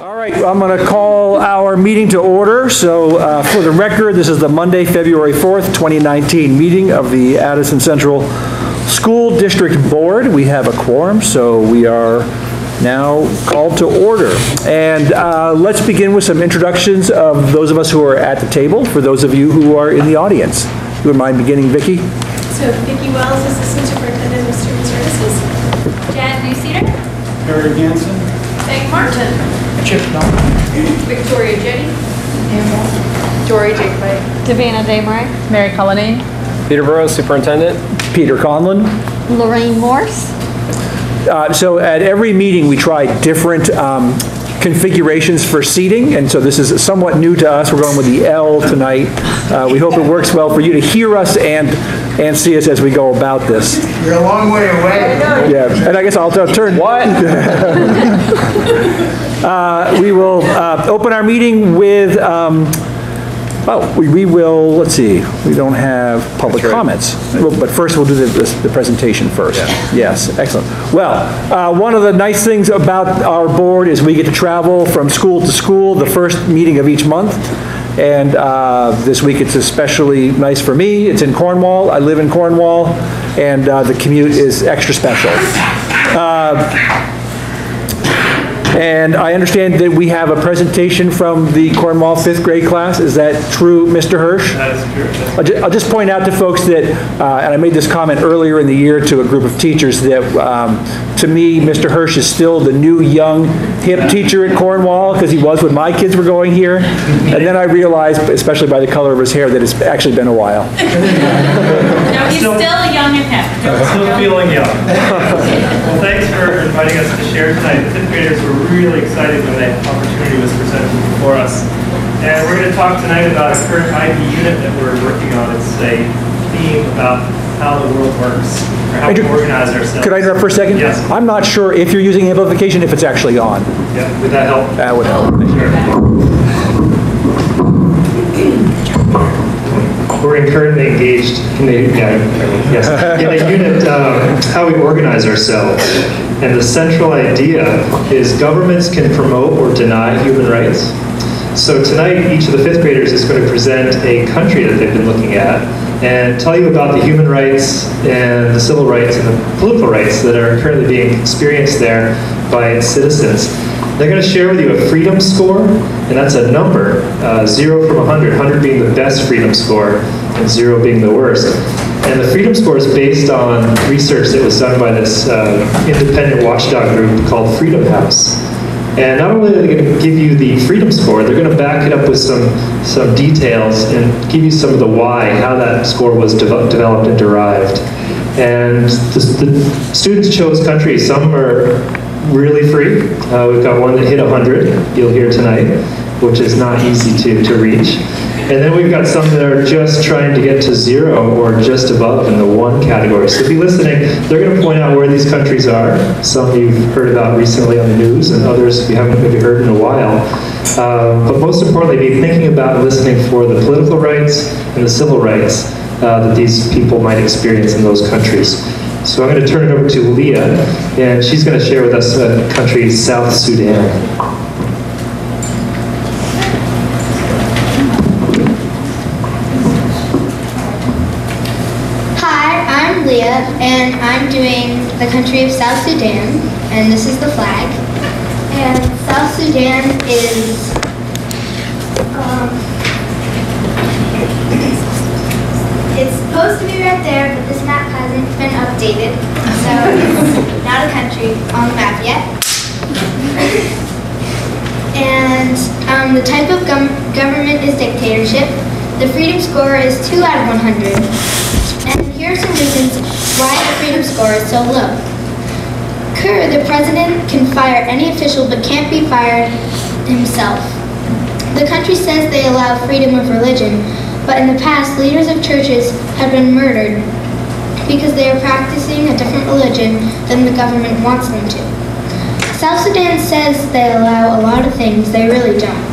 All right, I'm going to call our meeting to order. So for the record, this is the Monday, February 4th, 2019 meeting of the Addison Central School District Board. We have a quorum, so we are now called to order. And let's begin with some introductions of those of us who are at the table, for those of you who are in the audience. You would mind beginning, Vicki? So Vicki Wells, Assistant Superintendent of Student Services. Jan Newseater. Harry Hansen. Meg Martin. Chip Dunn. Victoria Jetty. Jory Jacobite. Davina Desmarais. Mary Cullinane. Peter Burrows, Superintendent. Peter Conlon. Lorraine Morse. So at every meeting, we try different configurations for seating, and so this is somewhat new to us. We're going with the L tonight. We hope it works well for you to hear us and see us as we go about this. You're a long way away. Yeah, and I guess I'll turn. What? We will open our meeting with, we will, let's see, we don't have public comments. But first we'll do the presentation first. Yeah. Yes, excellent. Well, one of the nice things about our board is we get to travel from school to school the first meeting of each month. And this week it's especially nice for me. It's in Cornwall. I live in Cornwall, and the commute is extra special. And I understand that we have a presentation from the Cornwall 5th grade class. Is that true, Mr. Hirsch? That is true. I'll just point out to folks that, and I made this comment earlier in the year to a group of teachers, that to me, Mr. Hirsch is still the new, young, hip teacher at Cornwall, because he was when my kids were going here. And then I realized, especially by the color of his hair, that it's actually been a while. No, he's still young and hip. Still feeling young. Well, thanks for inviting us to share tonight. The 5th graders were really excited when that opportunity was presented before us. And we're going to talk tonight about a current IB unit that we're working on. It's a theme about how the world works, or how we organize ourselves. Could I interrupt for a second? Yes. I'm not sure if you're using amplification, if it's actually on. Yeah, would that help? That would help. Sure. We're currently engaged in a unit, how we organize ourselves. And the central idea is governments can promote or deny human rights. So tonight, each of the 5th graders is going to present a country that they've been looking at and tell you about the human rights and the civil rights and the political rights that are currently being experienced there by its citizens. They're going to share with you a freedom score, and that's a number, 0 from 100, 100 being the best freedom score, and 0 being the worst. And the freedom score is based on research that was done by this independent watchdog group called Freedom House. And not only are they going to give you the freedom score, they're going to back it up with some details and give you some of the why, how that score was developed and derived. And the students chose countries. Some are really free. We've got one that hit 100, you'll hear tonight, which is not easy to reach. And then we've got some that are just trying to get to 0 or just above in the 1 category. So be listening. They're going to point out where these countries are. Some you've heard about recently on the news, and others you haven't maybe heard in a while. But most importantly, be thinking about and listening for the political rights and the civil rights that these people might experience in those countries. So I'm going to turn it over to Leah, and she's going to share with us the country South Sudan. Leah, and I'm doing the country of South Sudan, and this is the flag. And South Sudan is it's supposed to be right there, but this map hasn't been updated, so it's not a country on the map yet. And the type of government is dictatorship. The freedom score is 2 out of 100. And here are some reasons why the freedom score is so low. The president can fire any official but can't be fired himself. The country says they allow freedom of religion, but in the past, leaders of churches have been murdered because they are practicing a different religion than the government wants them to. South Sudan says they allow a lot of things they really don't.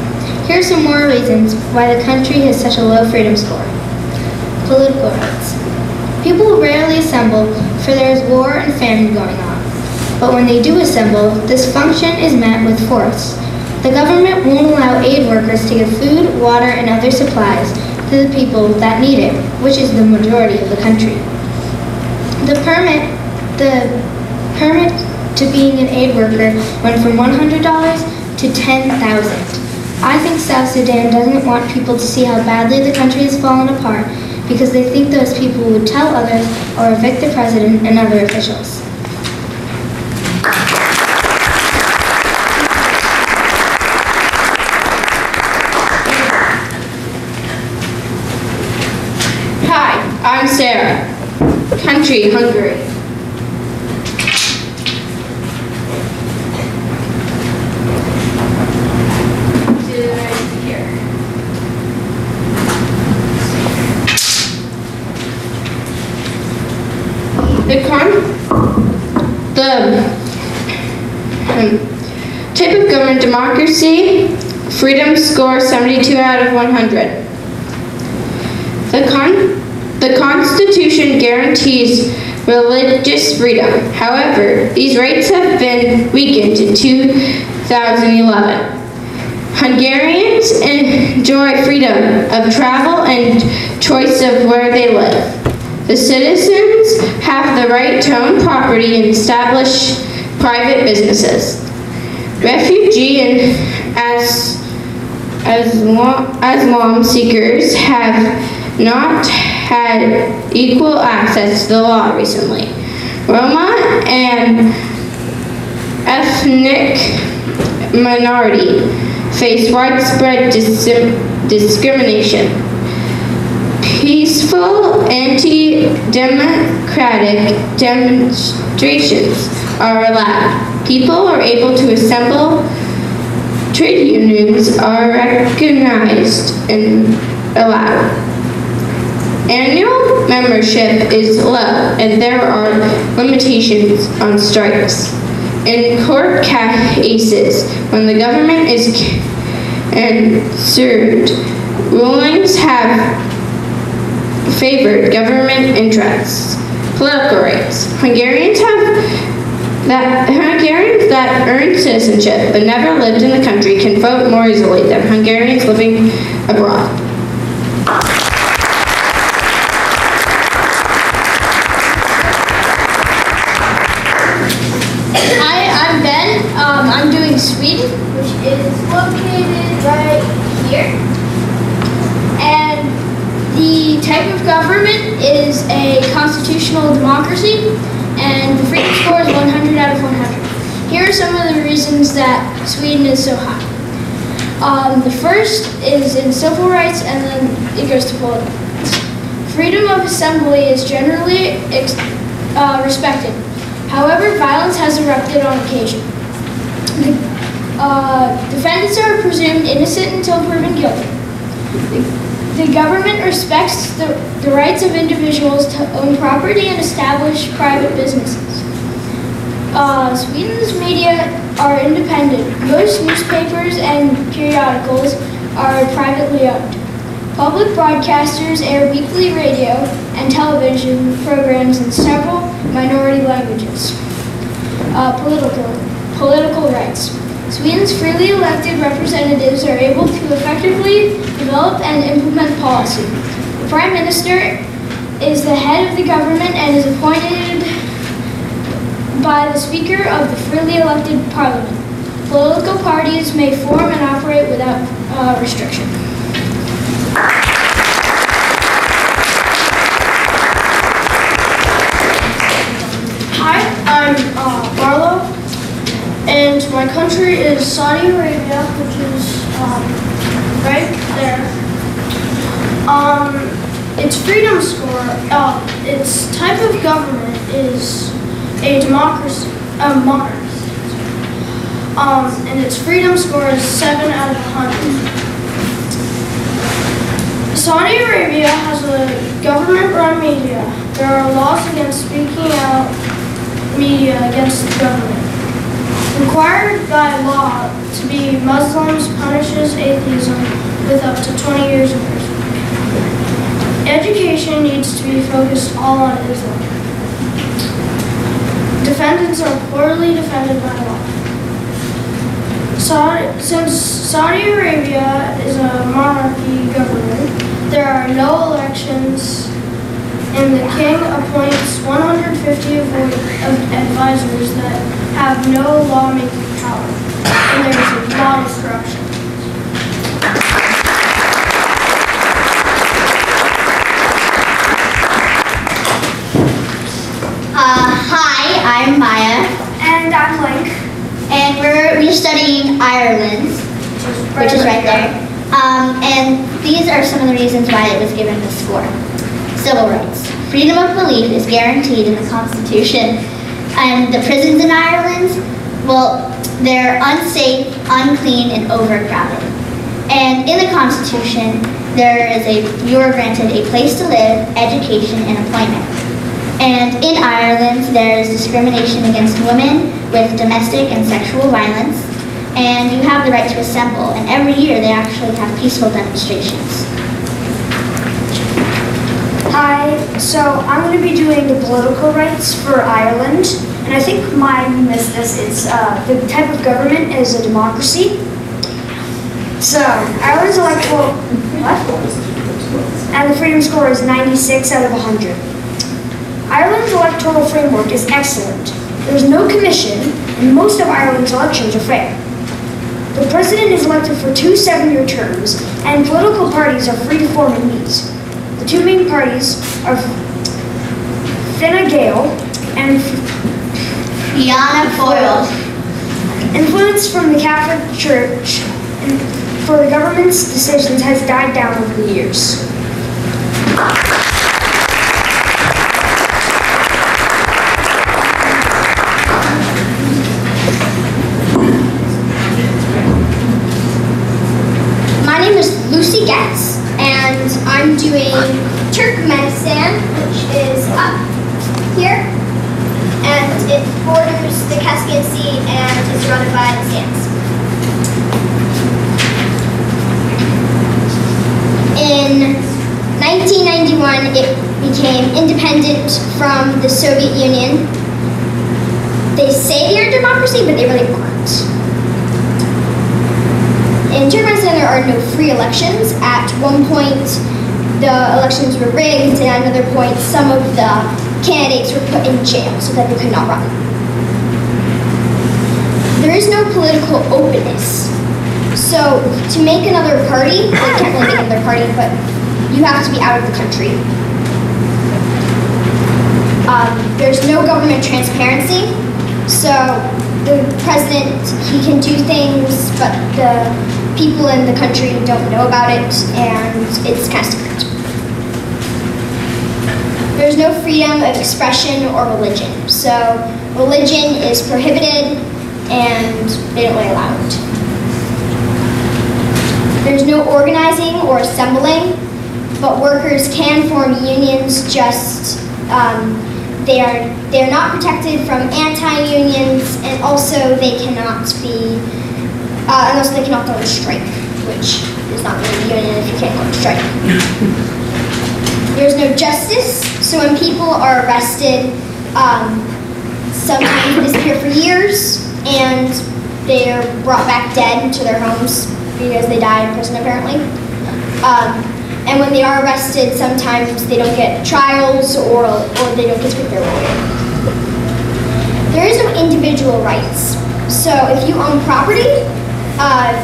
Here are some more reasons why the country has such a low freedom score. Political rights. People rarely assemble, for there is war and famine going on. But when they do assemble, this function is met with force. The government won't allow aid workers to give food, water, and other supplies to the people that need it, which is the majority of the country. The permit to being an aid worker went from $100 to $10,000. I think South Sudan doesn't want people to see how badly the country has fallen apart because they think those people would tell others or evict the president and other officials. Hi, I'm Sarah. Country, Hungary. The type of government democracy, freedom score 72 out of 100. The Constitution guarantees religious freedom. However, these rights have been weakened in 2011. Hungarians enjoy freedom of travel and choice of where they live. The citizens have the right to own property and establish private businesses. Refugee and asylum seekers have not had equal access to the law recently. Roma and ethnic minority face widespread discrimination. Peaceful anti-democratic demonstrations are allowed. People are able to assemble. Trade unions are recognized and allowed. Annual membership is low, and there are limitations on strikes. In court cases, when the government is concerned, rulings have favored government interests. Political rights. Hungarians that earn citizenship but never lived in the country can vote more easily than Hungarians living abroad. Hi, I'm Ben. I'm doing Sweden, which is located right here. And the type of government is a constitutional democracy, and the freedom score is 100 out of 100. Here are some of the reasons that Sweden is so high. The first is in civil rights, and then it goes to political rights. Freedom of assembly is generally respected. However, violence has erupted on occasion. Defendants are presumed innocent until proven guilty. The government respects the rights of individuals to own property and establish private businesses. Sweden's media are independent. Most newspapers and periodicals are privately owned. Public broadcasters air weekly radio and television programs in several minority languages. Political rights. Sweden's freely elected representatives are able to effectively develop and implement policy. The Prime Minister is the head of the government and is appointed by the Speaker of the freely elected Parliament. Political parties may form and operate without restriction. Hi, I'm Marlo, and my country is Saudi Arabia, which is right there. Its freedom score, its type of government is a democracy, monarchy, and its freedom score is 7 out of 100. Saudi Arabia has a government-run media. There are laws against speaking out media against the government. Required by law to be Muslims punishes atheism with up to 20 years in prison. Education needs to be focused all on Islam. Defendants are poorly defended by law. Since Saudi Arabia is a monarchy government, there are no elections, and the king appoints 150 advisors that have no lawmaking power, and there's a lot of corruption. Hi, I'm Maya. And I'm Link. And we're studying Ireland, which is right there. And these are some of the reasons why it was given the score. Civil rights. Freedom of belief is guaranteed in the Constitution. And the prisons in Ireland, well, they're unsafe, unclean, and overcrowded. And in the Constitution, you are granted a place to live, education, and employment. And in Ireland, there is discrimination against women with domestic and sexual violence. And you have the right to assemble. And every year, they actually have peaceful demonstrations. Hi, so I'm going to be doing the political rights for Ireland. And I think mine missed this. It's the type of government is a democracy. So Ireland's electoral, and the freedom score is 96 out of 100. Ireland's electoral framework is excellent. There's no commission, and most of Ireland's elections are fair. The president is elected for 2 7-year terms, and political parties are free to form in these. The two main parties are Fine Gael and Fianna Fáil. Influence from the Catholic Church for the government's decisions has died down over the years. My name is Lucy Getz, and I'm doing Turkmenistan, which is up here, and it borders the Caspian Sea and is surrounded by the sands. In 1991, it became independent from the Soviet Union. They say they're a democracy, but they really aren't. In Turkmenistan, there are no free elections. At one point, the elections were rigged, and at another point, some of the candidates were put in jail so that they could not run. There is no political openness. So to make another party, well, you can't really make another party, but you have to be out of the country. There's no government transparency. So the president, he can do things, but the people in the country don't know about it, and it's kind of secret. There's no freedom of expression or religion. So religion is prohibited, and they don't really allow it. There's no organizing or assembling, but workers can form unions, just they're not protected from anti-unions, and also they cannot be, and also they cannot go on strike, which is not really a union if you can't go on strike. There's no justice, so when people are arrested, sometimes they disappear for years, and they're brought back dead to their homes because they died in prison, apparently. And when they are arrested, sometimes they don't get trials or they don't get to pick their lawyer. There is no individual rights. So if you own property,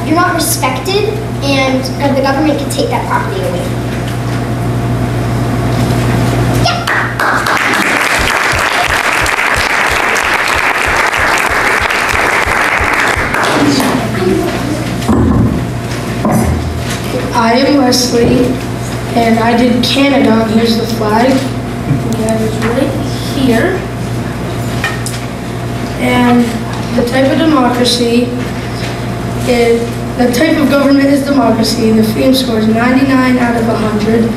you're not respected, and the government can take that property away from you. I am Wesley, and I did Canada. Here's the flag. That is right here. And the type of democracy is, the type of government is democracy. The freedom score is 99 out of 100.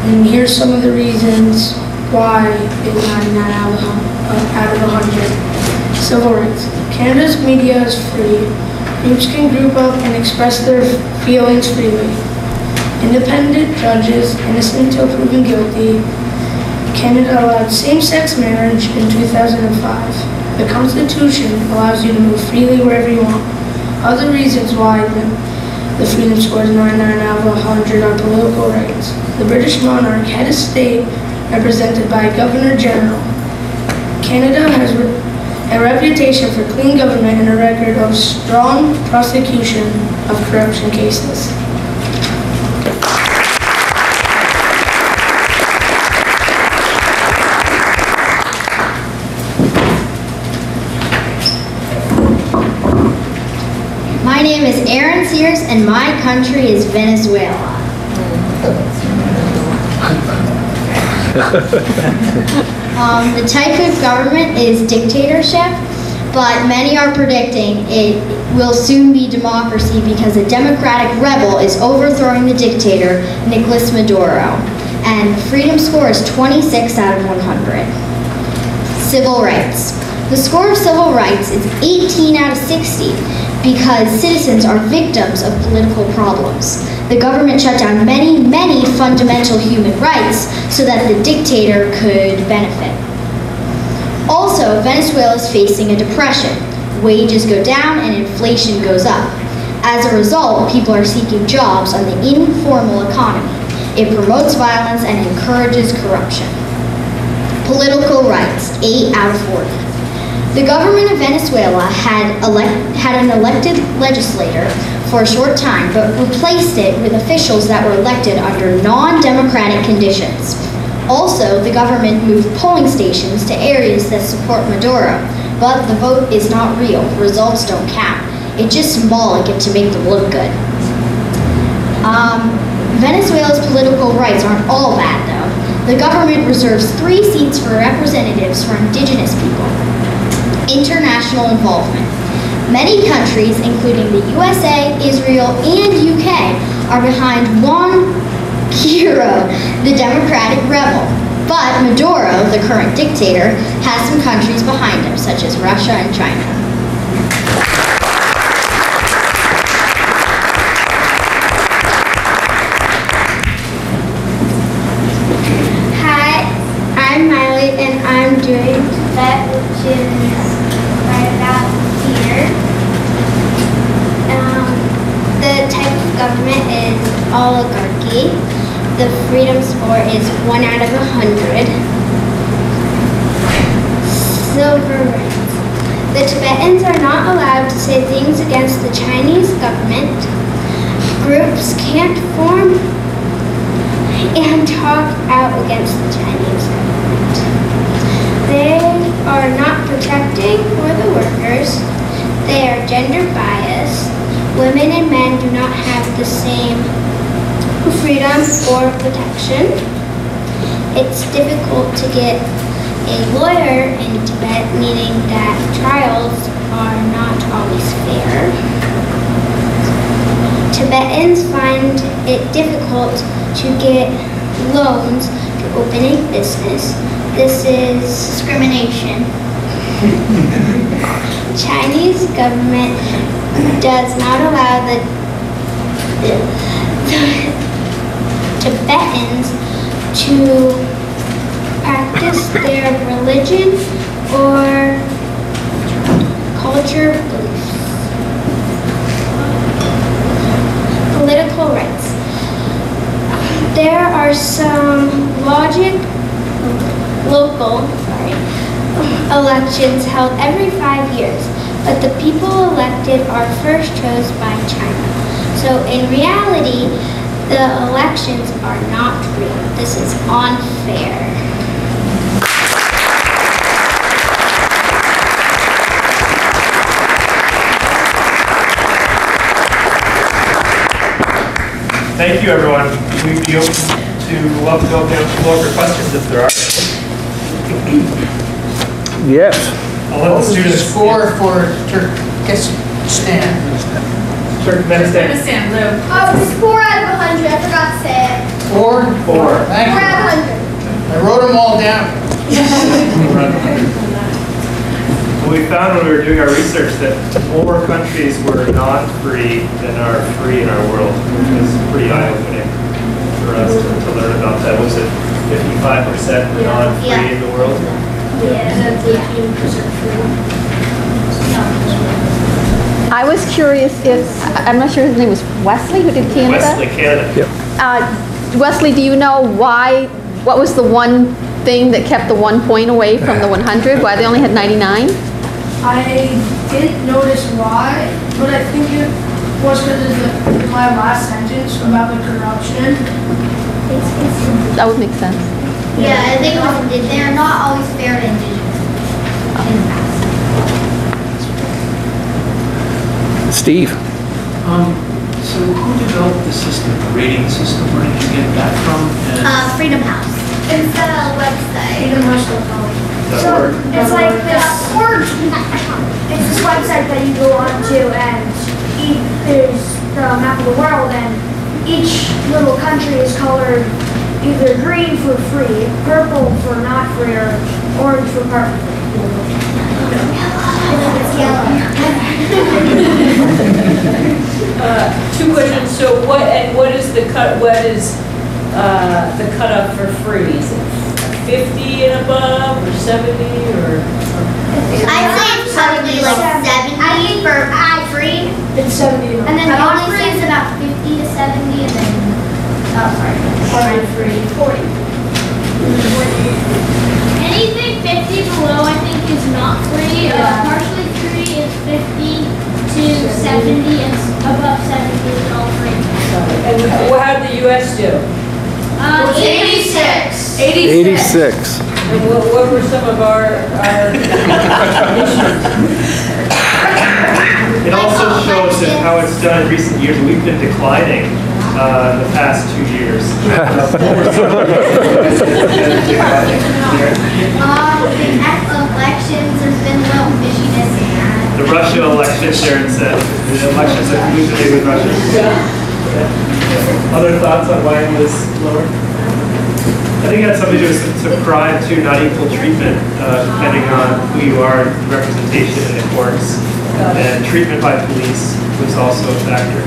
And here's some of the reasons why it's 99 out of 100. Civil rights. Canada's media is free. Groups can group up and express their feelings freely. Independent judges, innocent until proven guilty. Canada allowed same-sex marriage in 2005. The Constitution allows you to move freely wherever you want. Other reasons why the freedom score is 99 out of 100 are political rights. The British monarch had a state represented by a governor general. Canada has a reputation for clean government and a record of strong prosecution of corruption cases. My name is Aaron Sears, and my country is Venezuela. The type of government is dictatorship, but many are predicting it will soon be democracy because a democratic rebel is overthrowing the dictator, Nicolas Maduro. And freedom score is 26 out of 100. Civil rights. The score of civil rights is 18 out of 60 because citizens are victims of political problems. The government shut down many, many fundamental human rights so that the dictator could benefit. Also, Venezuela is facing a depression. Wages go down and inflation goes up. As a result, people are seeking jobs on the informal economy. It promotes violence and encourages corruption. Political rights, 8 out of 40. The government of Venezuela had an elected legislator for a short time, but replaced it with officials that were elected under non-democratic conditions. Also, the government moved polling stations to areas that support Maduro, but the vote is not real. Results don't count. It's just symbolic and to make them look good. Venezuela's political rights aren't all bad, though. The government reserves 3 seats for representatives for indigenous people. International involvement. Many countries, including the USA, Israel, and UK, are behind one hero, the democratic rebel. But Maduro, the current dictator, has some countries behind him, such as Russia and China. Hi, I'm Miley, and I'm doing Tibet, which is right about here. The type of government is oligarchy. The freedom score is 1 out of 100. Civil rights. The Tibetans are not allowed to say things against the Chinese government. Groups can't form and talk out against the Chinese government. They are not protecting for the workers. They are gender biased. Women and men do not have the same freedom or protection. It's difficult to get a lawyer in Tibet, meaning that trials are not always fair. Tibetans find it difficult to get loans to open a business. This is discrimination. Chinese government does not allow the Tibetans to practice their religion or culture beliefs. Political rights. There are some local elections held every 5 years, but the people elected are first chosen by China. So in reality, the elections are not real. This is unfair. Thank you, everyone. We'd be open to love to open up the floor for questions if there are. Yes. I'll let the students Score for Turkmenistan. Turkmenistan. Lou. Oh, it's 4 out of 100. I forgot to say it. 4? 4. Thank 4 you. out of 100. I wrote them all down. We found when we were doing our research that more countries were not free than are free in our world, which was pretty eye-opening for us to learn about that. Was it 55% were not free in the world? Yeah, that's 18% true. I was curious if, I'm not sure his name was Wesley, who did Canada? Wesley, Canada. Yep. Wesley, do you know what was the one thing that kept the 1 point away from the 100? Why they only had 99? I didn't notice why, but I think it was because of my last sentence about the corruption. That would make sense. Yeah, I think they're not always fair to indigenous in the past. Steve? So who developed the system, the rating system? Where did you get that from? And Freedom House. It's a website. So it's like this, it's this website that you go on to, and there's the map of the world, and each little country is colored either green for free, purple for not free, or orange for partly free. It's yellow. Two questions. So what is the cutoff for free? Is it 50 and above, or 70, or? I'd say it's probably like 70 for free. It's 70. And then honestly, it's about 50 to 70, and then, free. 40. Anything 50 below, I think, is not free. Partially free is 50 to 70, and above 70 is all free. And how did the U.S. do? 86. 86. And what were some of our issues? It also shows that how it's done in recent years. We've been declining the past 2 years. Elections, there's been a little fishiness in that. The Russia election, Sharon said. The elections are usually with Russia. Other thoughts on why it was lower? I think it had something to do with some crime too, not equal treatment, depending on who you are, representation in the courts, and treatment by police was also a factor.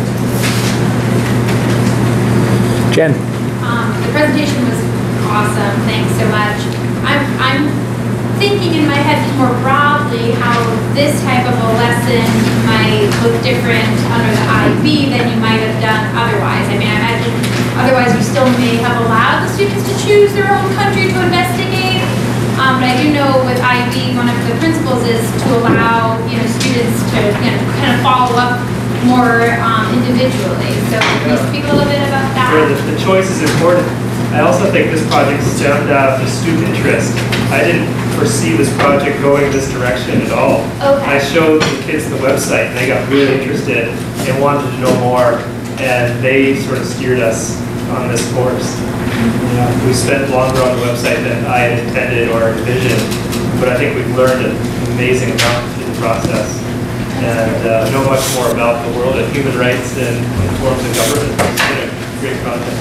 Jen? The presentation was awesome. Thanks so much. I'm thinking in my head more broadly how this type of a lesson might look different under the IB than you might have done otherwise. I mean, I imagine otherwise we still may have allowed the students to choose their own country to investigate. But I do know with IB, one of the principles is to allow students to kind of follow up more individually. So can you speak a little bit about that? Sure, the choice is important. I also think this project stemmed out of student interest. I didn't foresee this project going this direction at all. Okay. I showed the kids the website and they got really interested and wanted to know more, and they sort of steered us on this course. We spent longer on the website than I had intended or envisioned, but I think we've learned an amazing amount through the process and know much more about the world of human rights and forms of government. It's been a great project.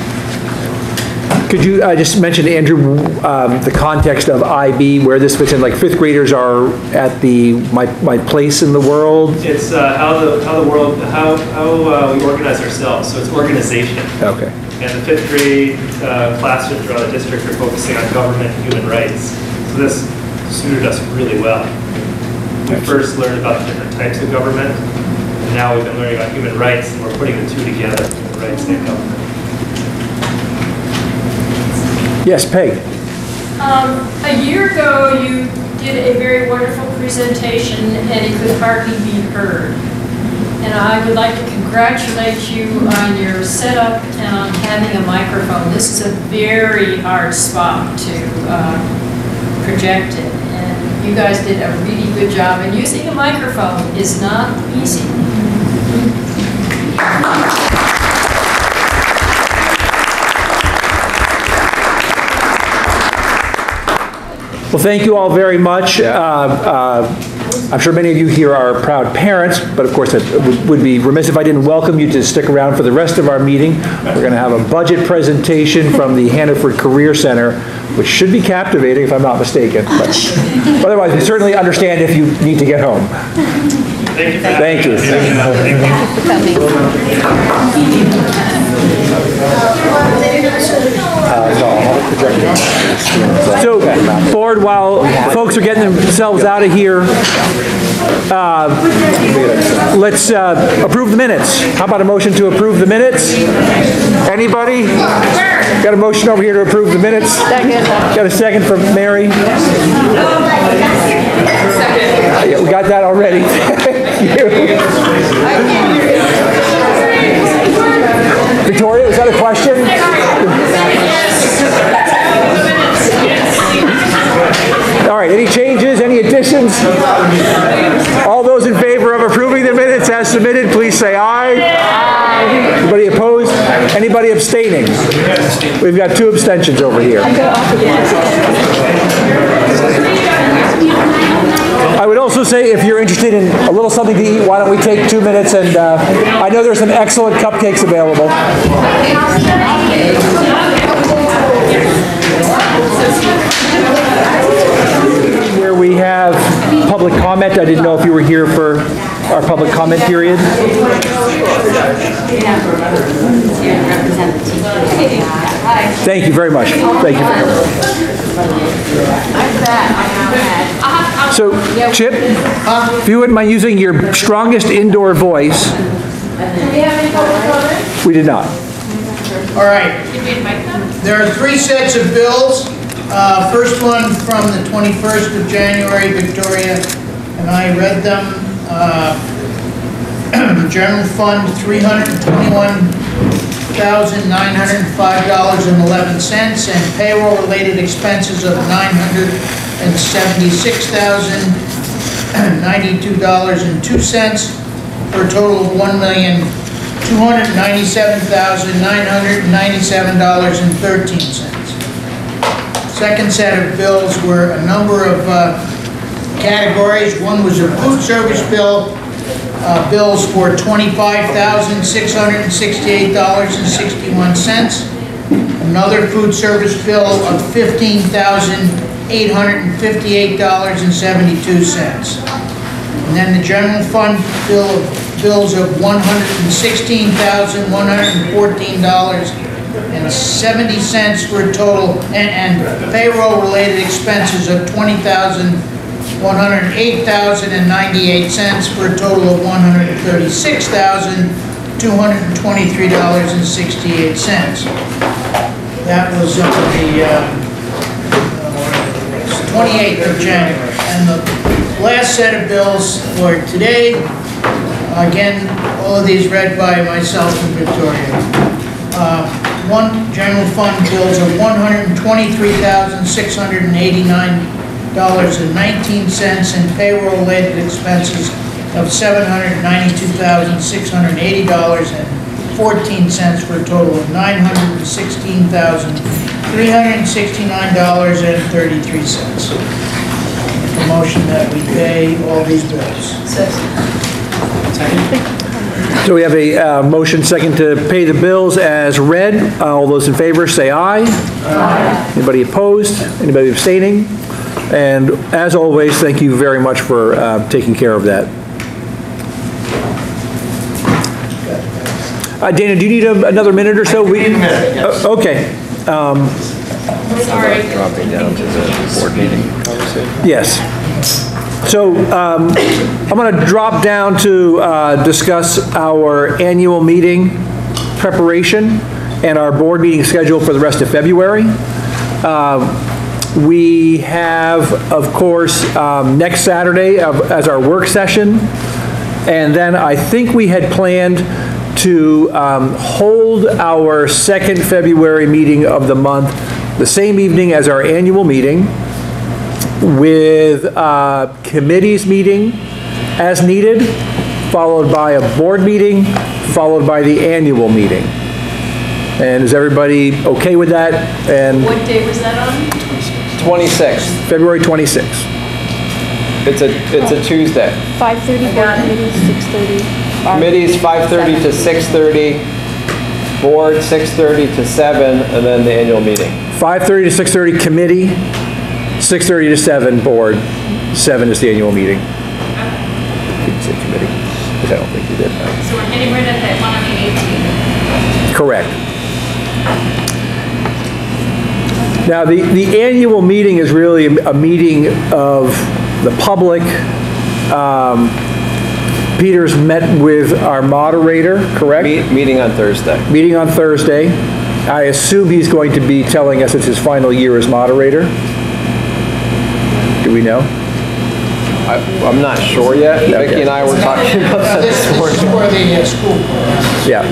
Could you just mention, Andrew, the context of IB, where this fits in? Like fifth graders are at my place in the world. It's how we organize ourselves. So it's organization. Okay. And the fifth grade classrooms around the district are focusing on government and human rights. So this suited us really well. We first learned about the different types of government, and now we've been learning about human rights, and we're putting the two together, human rights and government. Yes, Peg. A year ago, you did a very wonderful presentation, and it could hardly be heard. And I would like to congratulate you on your setup and on having a microphone. This is a very hard spot to project it. And you guys did a really good job. And using a microphone is not easy. Well, thank you all very much. I'm sure many of you here are proud parents, but of course it would be remiss if I didn't welcome you to stick around for the rest of our meeting. We're going to have a budget presentation from the Hannaford Career Center, which should be captivating if I'm not mistaken. But otherwise, we certainly understand if you need to get home. Thank you. Thank you. So, board, while folks are getting themselves out of here, Let's approve the minutes. How about a motion to approve the minutes? Anybody? Got a motion over here to approve the minutes? Second. Got a second from Mary? Yeah, we got that already. Thank you. Victoria, was that a question? All right, any changes, any additions? All those in favor of approving the minutes as submitted, please say aye. Aye. Anybody opposed? Anybody abstaining? We've got 2 abstentions over here. I would also say, if you're interested in a little something to eat, why don't we take 2 minutes and I know there's some excellent cupcakes available. Where we have public comment. I didn't know if you were here for our public comment period. Thank you very much. Thank you very much. So, Chip, if you wouldn't mind using your strongest indoor voice. We did not. All right. There are 3 sets of bills. First one from the 21st of January, Victoria and I read them. The General Fund, $321,905.11, and payroll-related expenses of $976,092.02, for a total of $1,297,997.13. Second set of bills were a number of categories. One was a food service bill, bills for $25,668.61. Another food service bill of $15,858.72. And then the general fund bills of $116,114.70 for a total, and payroll-related expenses of $20,108.98 for a total of $136,223.68. That was on the 28th of January. And the last set of bills for today, again, all of these read by myself and Victoria. One general fund bills of $123,689.19 and payroll-related expenses of $792,680.14 for a total of $916,369.33. A motion that we pay all these bills. So we have a motion second to pay the bills as read. All those in favor say aye. Aye. Anybody opposed? Anybody abstaining? And as always, thank you very much for taking care of that. Dana, do you need another minute or so? I need a minute, yes. Okay. Sorry. Dropping down to the board meeting conversation. Yes. So I'm going to drop down to discuss our annual meeting preparation and our board meeting schedule for the rest of February. We have, of course, next Saturday as our work session, and then I think we had planned to hold our second February meeting of the month the same evening as our annual meeting, with committees meeting as needed, followed by a board meeting, followed by the annual meeting. And is everybody okay with that? And What day was that on? 26th. February 26th. It's a Tuesday. 5:30 board meeting, 6:30. Committees 5:30 to 6:30, board 6:30 to 7, and then the annual meeting. 5:30 to 6:30 committee, 6:30 to 7 board, 7 is the annual meeting. You didn't say committee, because I don't think you did. So we're getting rid of that one on the 18th. Correct. Now, the annual meeting is really a meeting of the public Peter's met with our moderator, correct? Meeting on Thursday. Meeting on Thursday. I assume he's going to be telling us it's his final year as moderator. Do we know? I'm not sure yet. Okay. Vicki and I were talking about that this morning. This is for the school. Yeah.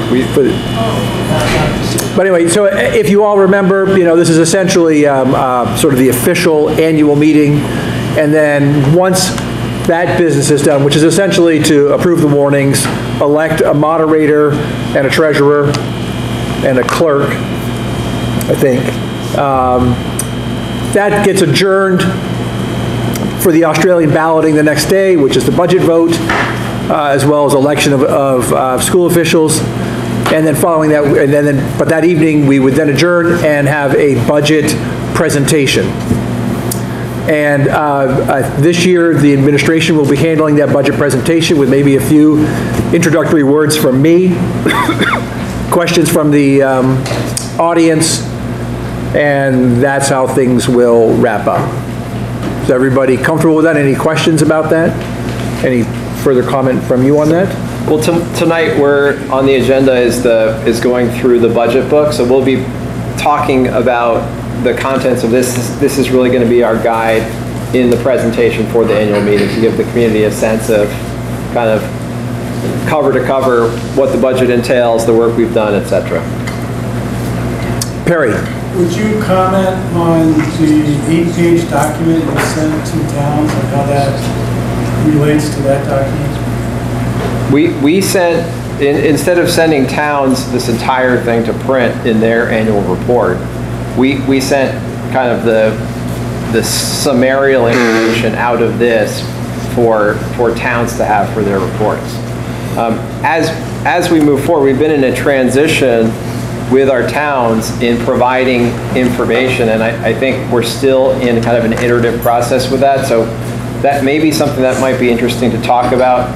But anyway, so if you all remember, this is essentially sort of the official annual meeting. And then once that business is done, which is essentially to approve the warnings, elect a moderator and a treasurer and a clerk, I think. That gets adjourned for the Australian balloting the next day, which is the budget vote, as well as election of school officials. And then following that, but that evening, we would then adjourn and have a budget presentation. And this year, the administration will be handling that budget presentation with maybe a few introductory words from me, questions from the audience, and that's how things will wrap up. Is everybody comfortable with that? Any questions about that? Any further comment from you on that? Well, tonight we're on the agenda is going through the budget book, so we'll be talking about the contents of this. This is really going to be our guide in the presentation for the annual meeting to give the community a sense of kind of cover to cover what the budget entails, the work we've done, etc. Perry. Would you comment on the 8-page document you sent to towns and how that relates to that document? We sent, instead of sending towns this entire thing to print in their annual report, we sent kind of the summarial information out of this for towns to have for their reports. As we move forward, we've been in a transition with our towns in providing information, and I think we're still in kind of an iterative process with that, so that may be something that might be interesting to talk about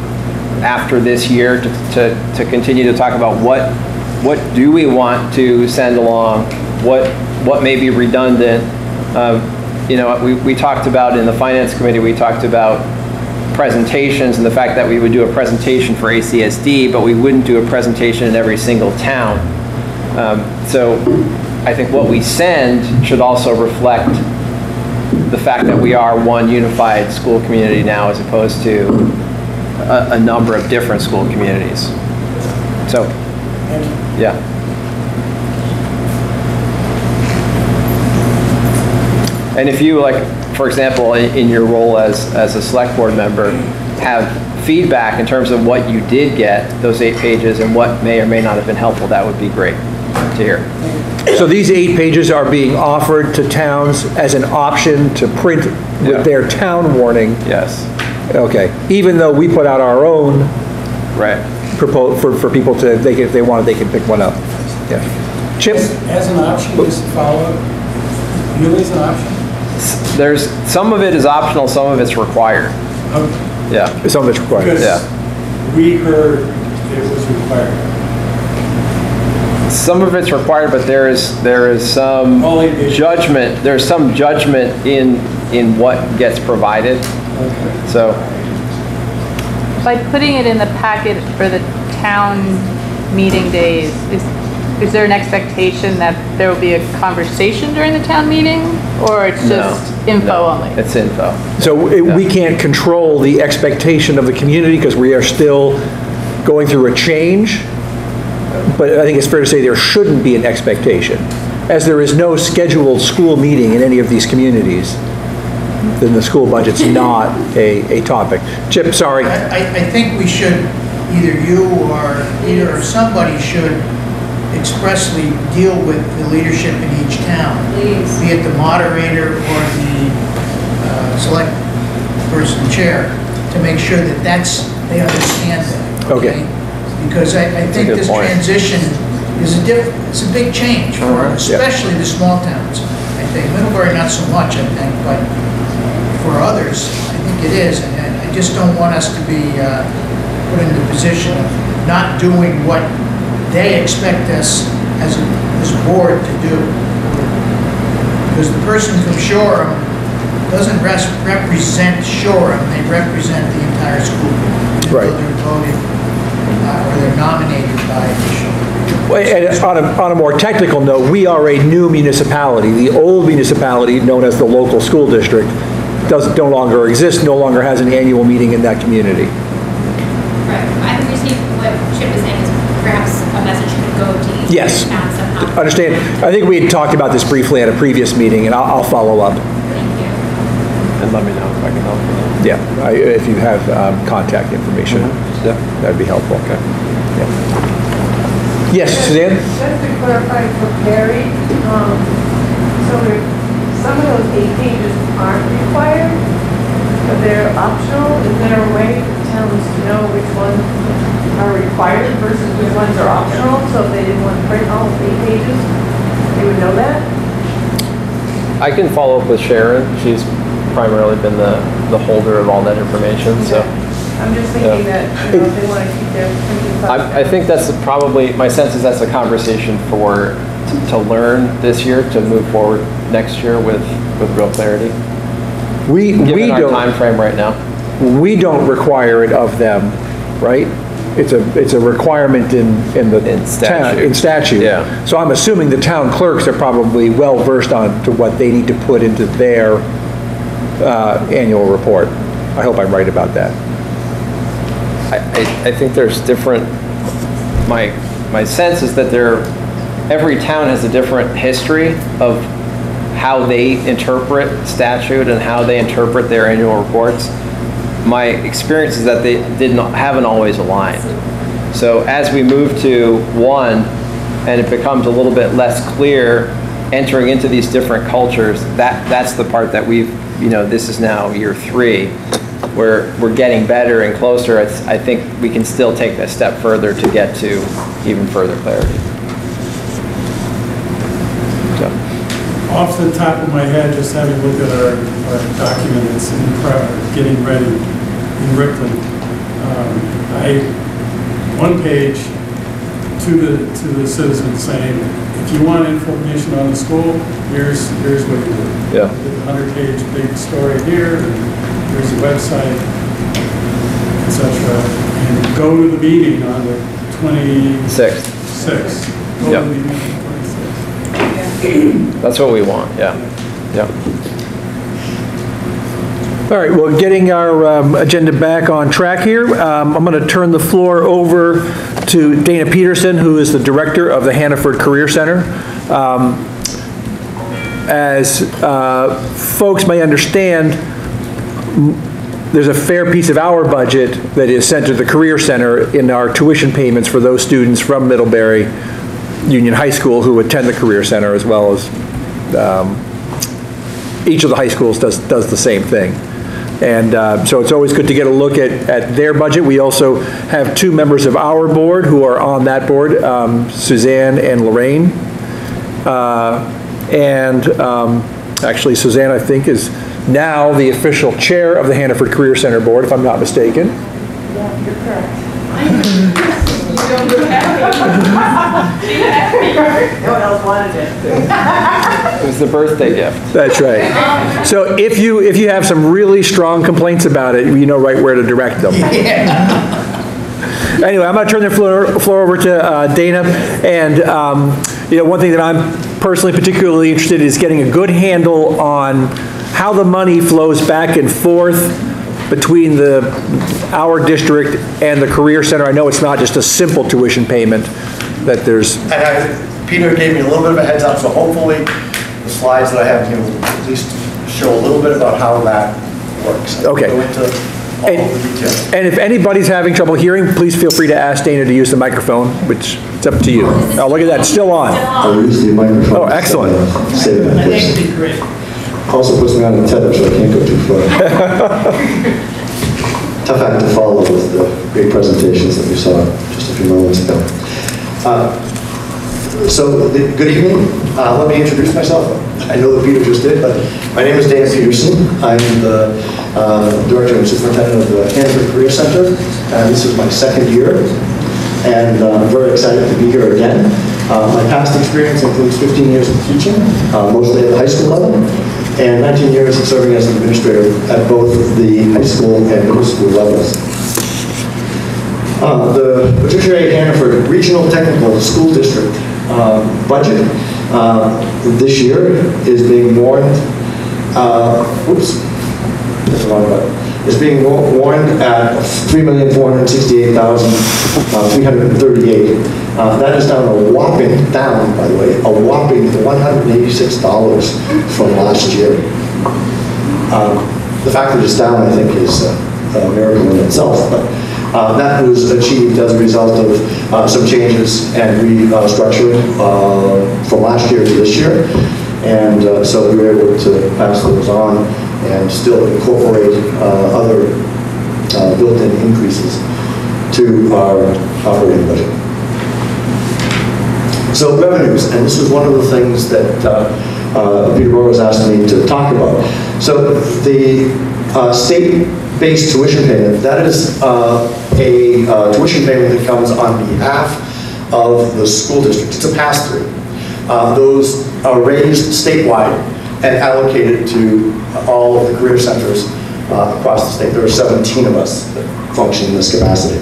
after this year, to continue to talk about what do we want to send along, what may be redundant. We talked about in the Finance Committee, we talked about presentations and the fact that we would do a presentation for ACSD, but we wouldn't do a presentation in every single town. So I think what we send should also reflect the fact that we are one unified school community now as opposed to a number of different school communities. So, yeah. And if you, like, for example, in your role as a select board member, have feedback in terms of what you did get, those 8 pages, and what may or may not have been helpful, that would be great to hear. So these 8 pages are being offered to towns as an option to print with their town warning? Yes. Okay. Even though we put out our own for people to, if they wanted, they can pick one up. Yeah. Chip? As an option, just to follow up, really as an option? There's, some of it is optional, some of it's required. Okay. Yeah. Some of it's required. Because we heard it was required. Some of it's required, but there is some judgment. There's some judgment in what gets provided. Okay. So, by putting it in the packet for the town meeting days, is there an expectation that there will be a conversation during the town meeting, or it's just info only? It's info. So we can't control the expectation of the community because we are still going through a change. But I think it's fair to say there shouldn't be an expectation. As there is no scheduled school meeting in any of these communities, then the school budget's not a topic. Chip, sorry. I think we should, either you or somebody should expressly deal with the leadership in each town. Please. Be it the moderator or the select person chair, to make sure that they understand that. Okay. Because I think this transition is it's a big change, especially the small towns. I think Middlebury not so much, I think, but for others, I think it is. And I just don't want us to be put in the position of not doing what they expect us as a board to do. Because the person from Shoreham doesn't represent Shoreham, they represent the entire school board. Right. They're voted, or they're nominated by the Shoreham. Well, and on a more technical note, we are a new municipality. The old municipality, known as the local school district, no longer exists, no longer has an annual meeting in that community. Right. I think we see what Chip is saying is perhaps a message could go to each Yes. town somehow. Understand. I think we had talked about this briefly at a previous meeting, and I'll follow up. And let me know if I can help you. Yeah, if you have contact information, that'd be helpful. Okay. Yeah. Yes, Suzanne? Just to clarify for Perry, some of those 8 pages aren't required, but they're optional. Is there a way for towns to know which ones are required versus which ones are optional? So if they didn't want to print all 8 pages, they would know that? I can follow up with Sharon. She's primarily been the holder of all that information, so. I'm just thinking that, you know, if they want to keep their printing costs. I think that's probably, my sense is that's a conversation to learn this year, to move forward next year with real clarity. Given our time frame right now. We don't require it of them, right? It's a requirement in statute. Yeah. So I'm assuming the town clerks are probably well versed on to what they need to put into their annual report. I hope I'm right about that. I think there's different, my sense is that every town has a different history of how they interpret statute and how they interpret their annual reports. My experience is that they haven't always aligned. So as we move to one, and it becomes a little bit less clear entering into these different cultures, that's the part that this is now year 3, where we're getting better and closer. I think we can still take that step further to get to even further clarity. So. Off the top of my head, just having looked at our document that's getting ready in Rickland, one page to the citizens saying, if you want information on the school, here's what you do. Yeah. 100-page big story here, and here's the website, etc. And go to the meeting on the 26th. Go to the meeting on the 26th. That's what we want, yeah. All right, well, getting our agenda back on track here, I'm going to turn the floor over to Dana Peterson, who is the director of the Hannaford Career Center. As folks may understand, there's a fair piece of our budget that is sent to the Career Center in our tuition payments for those students from Middlebury Union High School who attend the Career Center, as well as each of the high schools does the same thing. And so it's always good to get a look at their budget. We also have 2 members of our board who are on that board, Suzanne and Lorraine. Actually, Suzanne, I think, is now the official chair of the Hannaford Career Center Board, if I'm not mistaken. Yeah, you're correct. No one else wanted it. It was the birthday gift. That's right. So if you have some really strong complaints about it, you know right where to direct them. Anyway, I'm going to turn the floor over to Dana. And one thing that I'm personally particularly interested in is getting a good handle on how the money flows back and forth between our district and the Career Center. I know it's not just a simple tuition payment, that there's... And Peter gave me a little bit of a heads up, so hopefully the slides that I have here will at least show a little bit about how that works. Okay. Go into all of the details. And if anybody's having trouble hearing, please feel free to ask Dana to use the microphone, which it's up to you. Oh, look at that, it's still on. I'll use the microphone. Oh, excellent. Save that, please. Also puts me on the tether, so I can't go too far. Tough act to follow with the great presentations that we saw just a few moments ago. Good evening. Let me introduce myself. I know that Peter just did, but my name is Dana Peterson. I'm the Director and Superintendent of the Hannaford Career Center, and this is my 2nd year, and I'm very excited to be here again. My past experience includes 15 years of teaching, mostly at the high school level, and 19 years of serving as an administrator at both the high school and middle school levels. The Patricia A. Hannaford Regional Technical School District budget this year is being warned, is being warned at $3,468,338. That is down a whopping, by the way, a whopping $186 from last year. The fact that it's down, I think, is a miracle in itself, but that was achieved as a result of some changes and restructuring from last year to this year. And so we were able to pass those on and still incorporate other built-in increases to our operating budget. So revenues, and this was one of the things that Peter Burrows asked me to talk about. So the state-based tuition payment, that is a tuition payment that comes on behalf of the school district. It's a pass-through. Those are raised statewide and allocated to all of the career centers across the state. There are 17 of us that function in this capacity.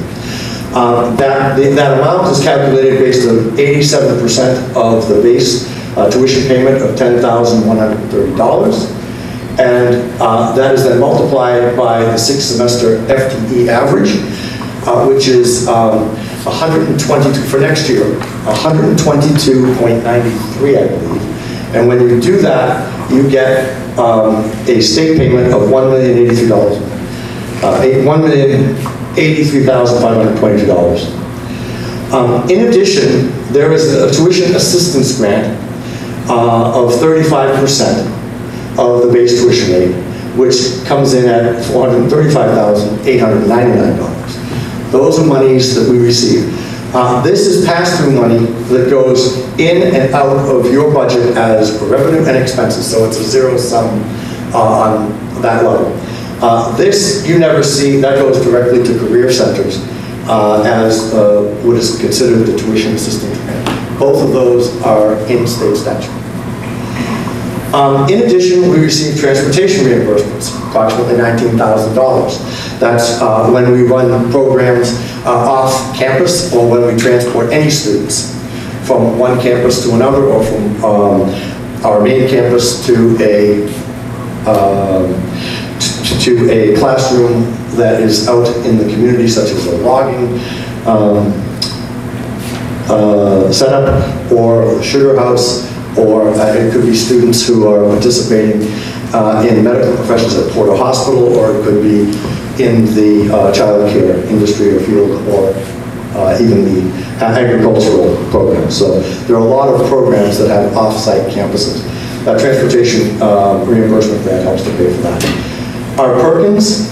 That amount is calculated based on 87% of the base tuition payment of $10,130. And that is then multiplied by the 6-semester FTE average, which is 122, for next year, 122.93, I believe. And when you do that, you get a state payment of $1,083,522. In addition, there is a tuition assistance grant of 35% of the base tuition rate, which comes in at $435,899. Those are monies that we receive. This is pass-through money that goes in and out of your budget as revenue and expenses, so it's a zero sum on that level. This you never see, that goes directly to career centers as what is considered the tuition assistance grant. Both of those are in state statute. In addition, we receive transportation reimbursements, approximately $19,000. That's when we run programs off campus or when we transport any students from one campus to another or from our main campus to a classroom that is out in the community, such as a logging setup or a sugar house, or it could be students who are participating in medical professions at Porter Hospital, or it could be in the child care industry or field, or even the agricultural programs. So there are a lot of programs that have off-site campuses. That transportation reimbursement grant helps to pay for that. Our Perkins,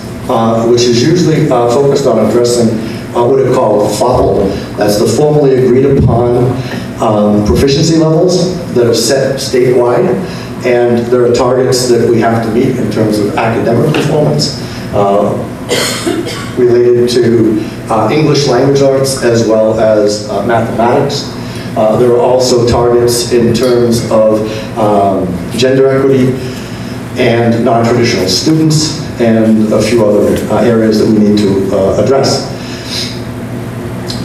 which is usually focused on addressing what are called FOPL, that's the formally agreed upon proficiency levels that are set statewide, and there are targets that we have to meet in terms of academic performance related to English language arts as well as mathematics. There are also targets in terms of gender equity and non-traditional students and a few other areas that we need to address.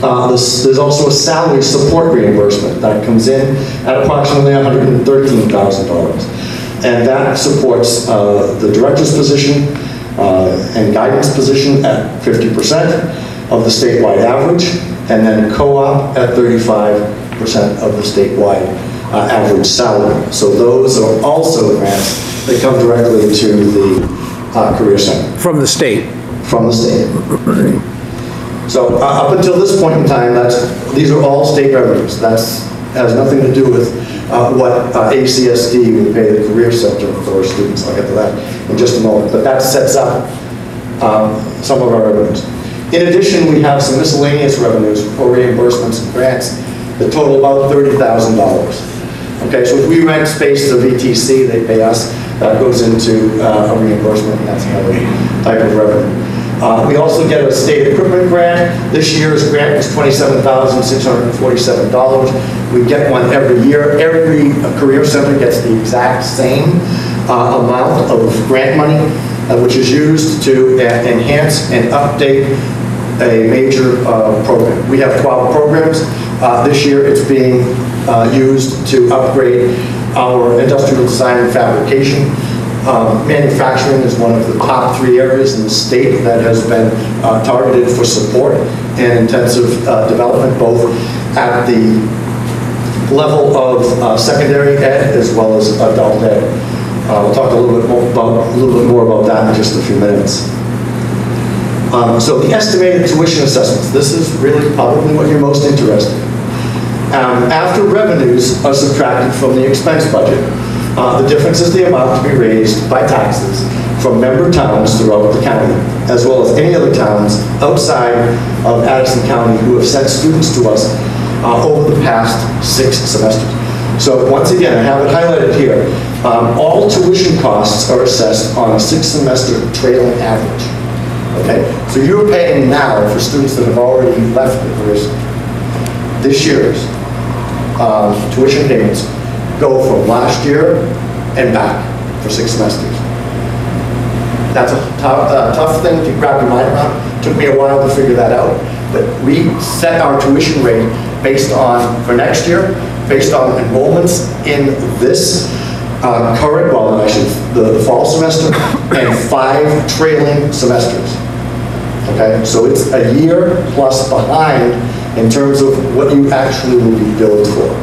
There's also a salary support reimbursement that comes in at approximately $113,000. And that supports the director's position and guidance position at 50% of the statewide average, and then co-op at 35% of the statewide average salary. So those are also grants that come directly to the Career Center. From the state? From the state. So up until this point in time, these are all state revenues. That has nothing to do with what ACSD would pay the Career Center for students. I'll get to that in just a moment. But that sets up some of our revenues. In addition, we have some miscellaneous revenues for reimbursements and grants that total about $30,000. Okay, so if we rent space to VTC, they pay us. That goes into a reimbursement, and that's another type of revenue. We also get a state equipment grant. This year's grant was $27,647. We get one every year. Every career center gets the exact same amount of grant money, which is used to enhance and update a major program. We have 12 programs. This year it's being used to upgrade our industrial design and fabrication. Manufacturing is one of the top 3 areas in the state that has been targeted for support and intensive development, both at the level of secondary ed as well as adult ed. We'll talk a little bit more about that in just a few minutes. So the estimated tuition assessments, this is really probably what you're most interested in. After revenues are subtracted from the expense budget, the difference is the amount to be raised by taxes from member towns throughout the county, as well as any other towns outside of Addison County who have sent students to us over the past 6 semesters. So once again, I have it highlighted here. All tuition costs are assessed on a 6-semester trailing average. Okay, so you're paying now for students that have already left the career center. This year's tuition payments go from last year and back for 6 semesters. That's a tough thing to wrap your mind around. It took me a while to figure that out, but we set our tuition rate based on, for next year, based on enrollments in this current, well, actually the fall semester, and 5 trailing semesters. Okay, so it's a year plus behind in terms of what you actually will be billed for.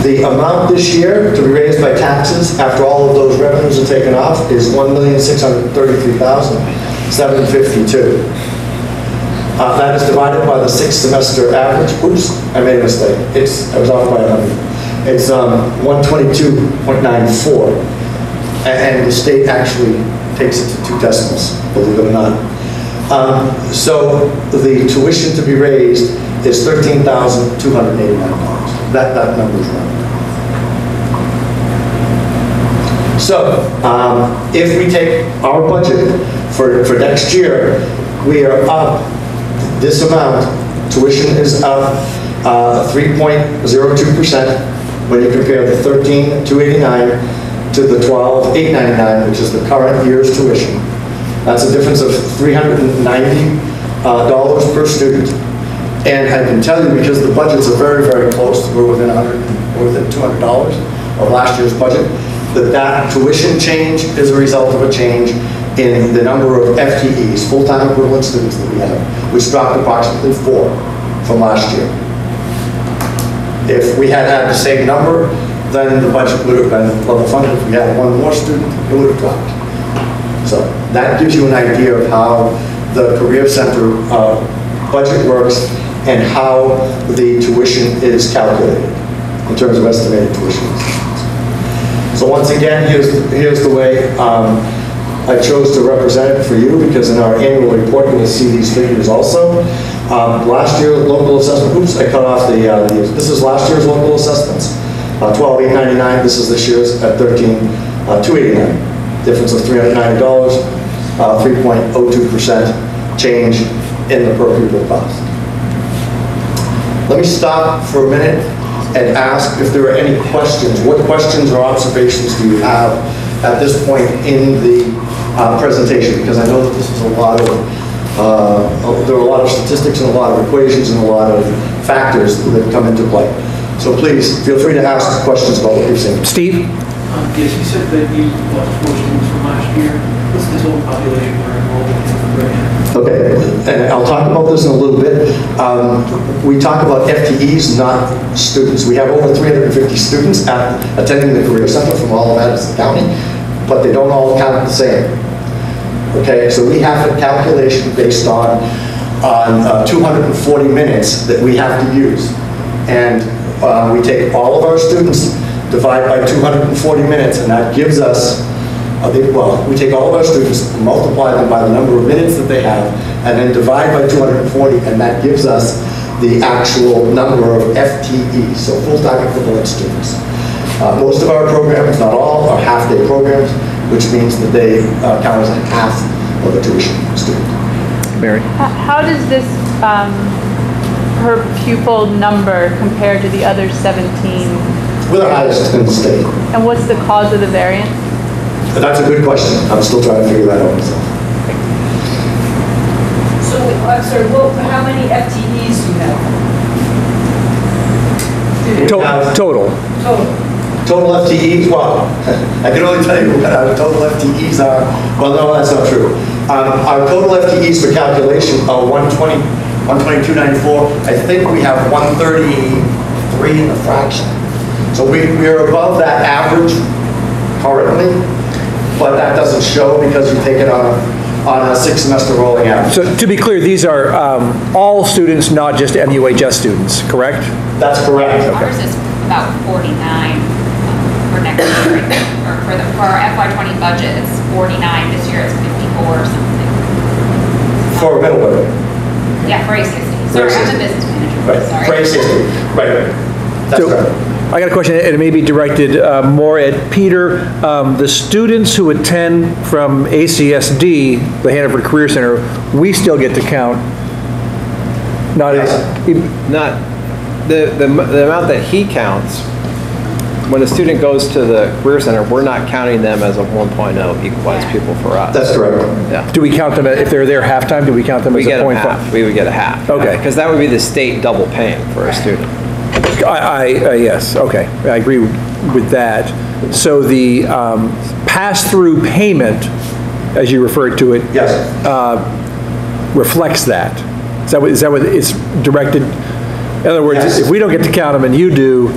The amount this year to be raised by taxes after all of those revenues are taken off is $1,633,752. That is divided by the 6-semester average. Oops, I made a mistake. I was off by 100. It's 122.94, and the state actually takes it to 2 decimals, believe it or not. So the tuition to be raised is $13,289. That number is right. So if we take our budget for next year, we are up this amount. Tuition is up 3.02% when you compare the $13,289 to the $12,899, which is the current year's tuition. That's a difference of $390 per student. And I can tell you, because the budgets are very, very close, we're within $200 of last year's budget, that tuition change is a result of a change in the number of FTEs, full-time equivalent students that we have, which dropped approximately 4 from last year. If we had had the same number, then the budget would have been level funded. If we had 1 more student, it would have dropped. So that gives you an idea of how the Career Center budget works and how the tuition is calculated in terms of estimated tuition. So once again, here's the way I chose to represent it for you, because in our annual report you will see these figures also. Last year, local assessment, oops, I cut off this is last year's local assessments, $12,899. This is this year's at $13,289. Difference of $390, 3.02% change in the per pupil cost. Let me stop for a minute and ask if there are any questions. What questions or observations do you have at this point in the presentation? Because I know that this is a lot of, there are a lot of statistics and a lot of equations and a lot of factors that come into play. So please, feel free to ask questions about what you've seen. Steve? Yes, you said that you lost 4 students from last year. What's the total population we're enrolled in right now? Okay, and I'll talk about this in a little bit. We talk about FTEs, not students. We have over 350 students attending the Career Center from all of Addison County, but they don't all count the same. Okay, so we have a calculation based on 240 minutes that we have to use. And we take all of our students, divide by 240 minutes, and that gives us, we take all of our students, multiply them by the number of minutes that they have, and then divide by 240, and that gives us the actual number of FTEs, so full-time equivalent students. Most of our programs, not all, are half-day programs, which means that they count as half of a tuition student. Mary? How does this per pupil number compare to the other 17 We're the highest in the state. And what's the cause of the variance? But that's a good question. I'm still trying to figure that out myself. So, I'm sorry, how many FTEs do you have? Total. Total FTEs, well, I can only tell you what our total FTEs are. Well, no, that's not true. Our total FTEs for calculation are 122.94. I think we have 133 in the fraction. So we're above that average currently, but that doesn't show because you take it on a 6-semester rolling average. So to be clear, these are all students, not just MUHS students, correct? That's correct. Ours is about 49 for next year, or for our FY20 budget, it's 49. This year it's 54 or something. For middle Yeah, for ACSD. Sorry, I'm the business manager. Right. Sorry. For ACSD. Right. That's right. I got a question, and it may be directed more at Peter. The students who attend from ACSD, the Hannaford Career Center, we still get to count. Not the amount that he counts. When a student goes to the Career Center, we're not counting them as a 1.0 equalized pupil for us. That's correct. Yeah. Do we count them, if they're there half-time, do we count them as a 0.5? Half. We would get a half. Okay. Because that would be the state double paying for a student. Yes, okay, I agree with that. So the pass-through payment, as you referred to it, yes, reflects that. Is that what it's directed? In other words, yes. If we don't get to count them and you do,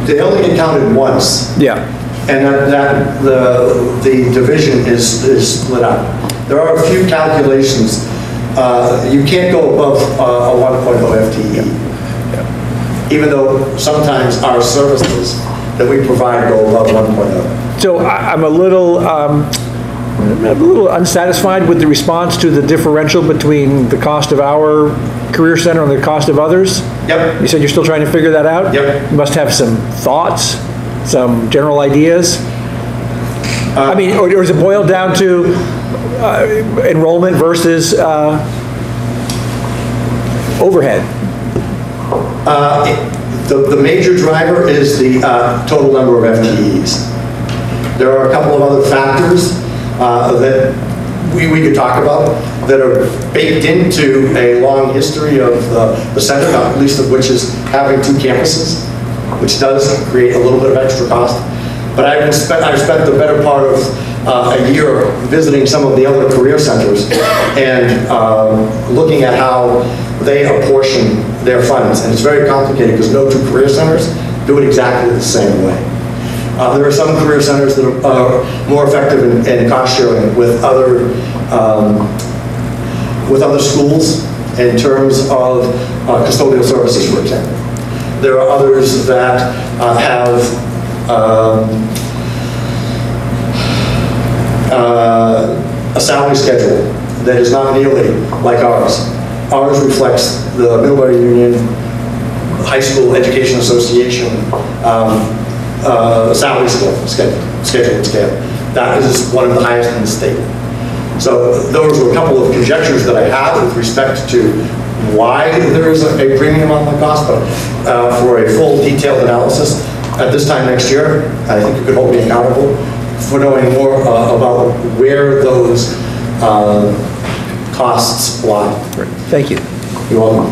they only get counted once. Yeah. And the division is split up. There are a few calculations. You can't go above a 1.0 FTE. Even though sometimes our services that we provide go above 1.0. So I'm a little unsatisfied with the response to the differential between the cost of our Career Center and the cost of others. Yep. You said you're still trying to figure that out? Yep. You must have some thoughts, some general ideas. I mean, or does it boil down to enrollment versus overhead? The major driver is the total number of FTEs. There are a couple of other factors that we could talk about that are baked into a long history of the center, not least of which is having 2 campuses, which does create a little bit of extra cost. But I've spent the better part of a year visiting some of the other career centers and looking at how they apportion their funds. And it's very complicated because no 2 career centers do it exactly the same way. There are some career centers that are more effective in cost sharing with other schools in terms of custodial services, for example. There are others that have a salary schedule that is not nearly like ours. Ours reflects the Middlebury Union, High School Education Association salary schedule and scale. That is one of the highest in the state. So those were a couple of conjectures that I had with respect to why there is a premium on the cost, but for a full detailed analysis at this time next year, I think you could hold me accountable for knowing more about where those costs lie. Great. Thank you. You're welcome.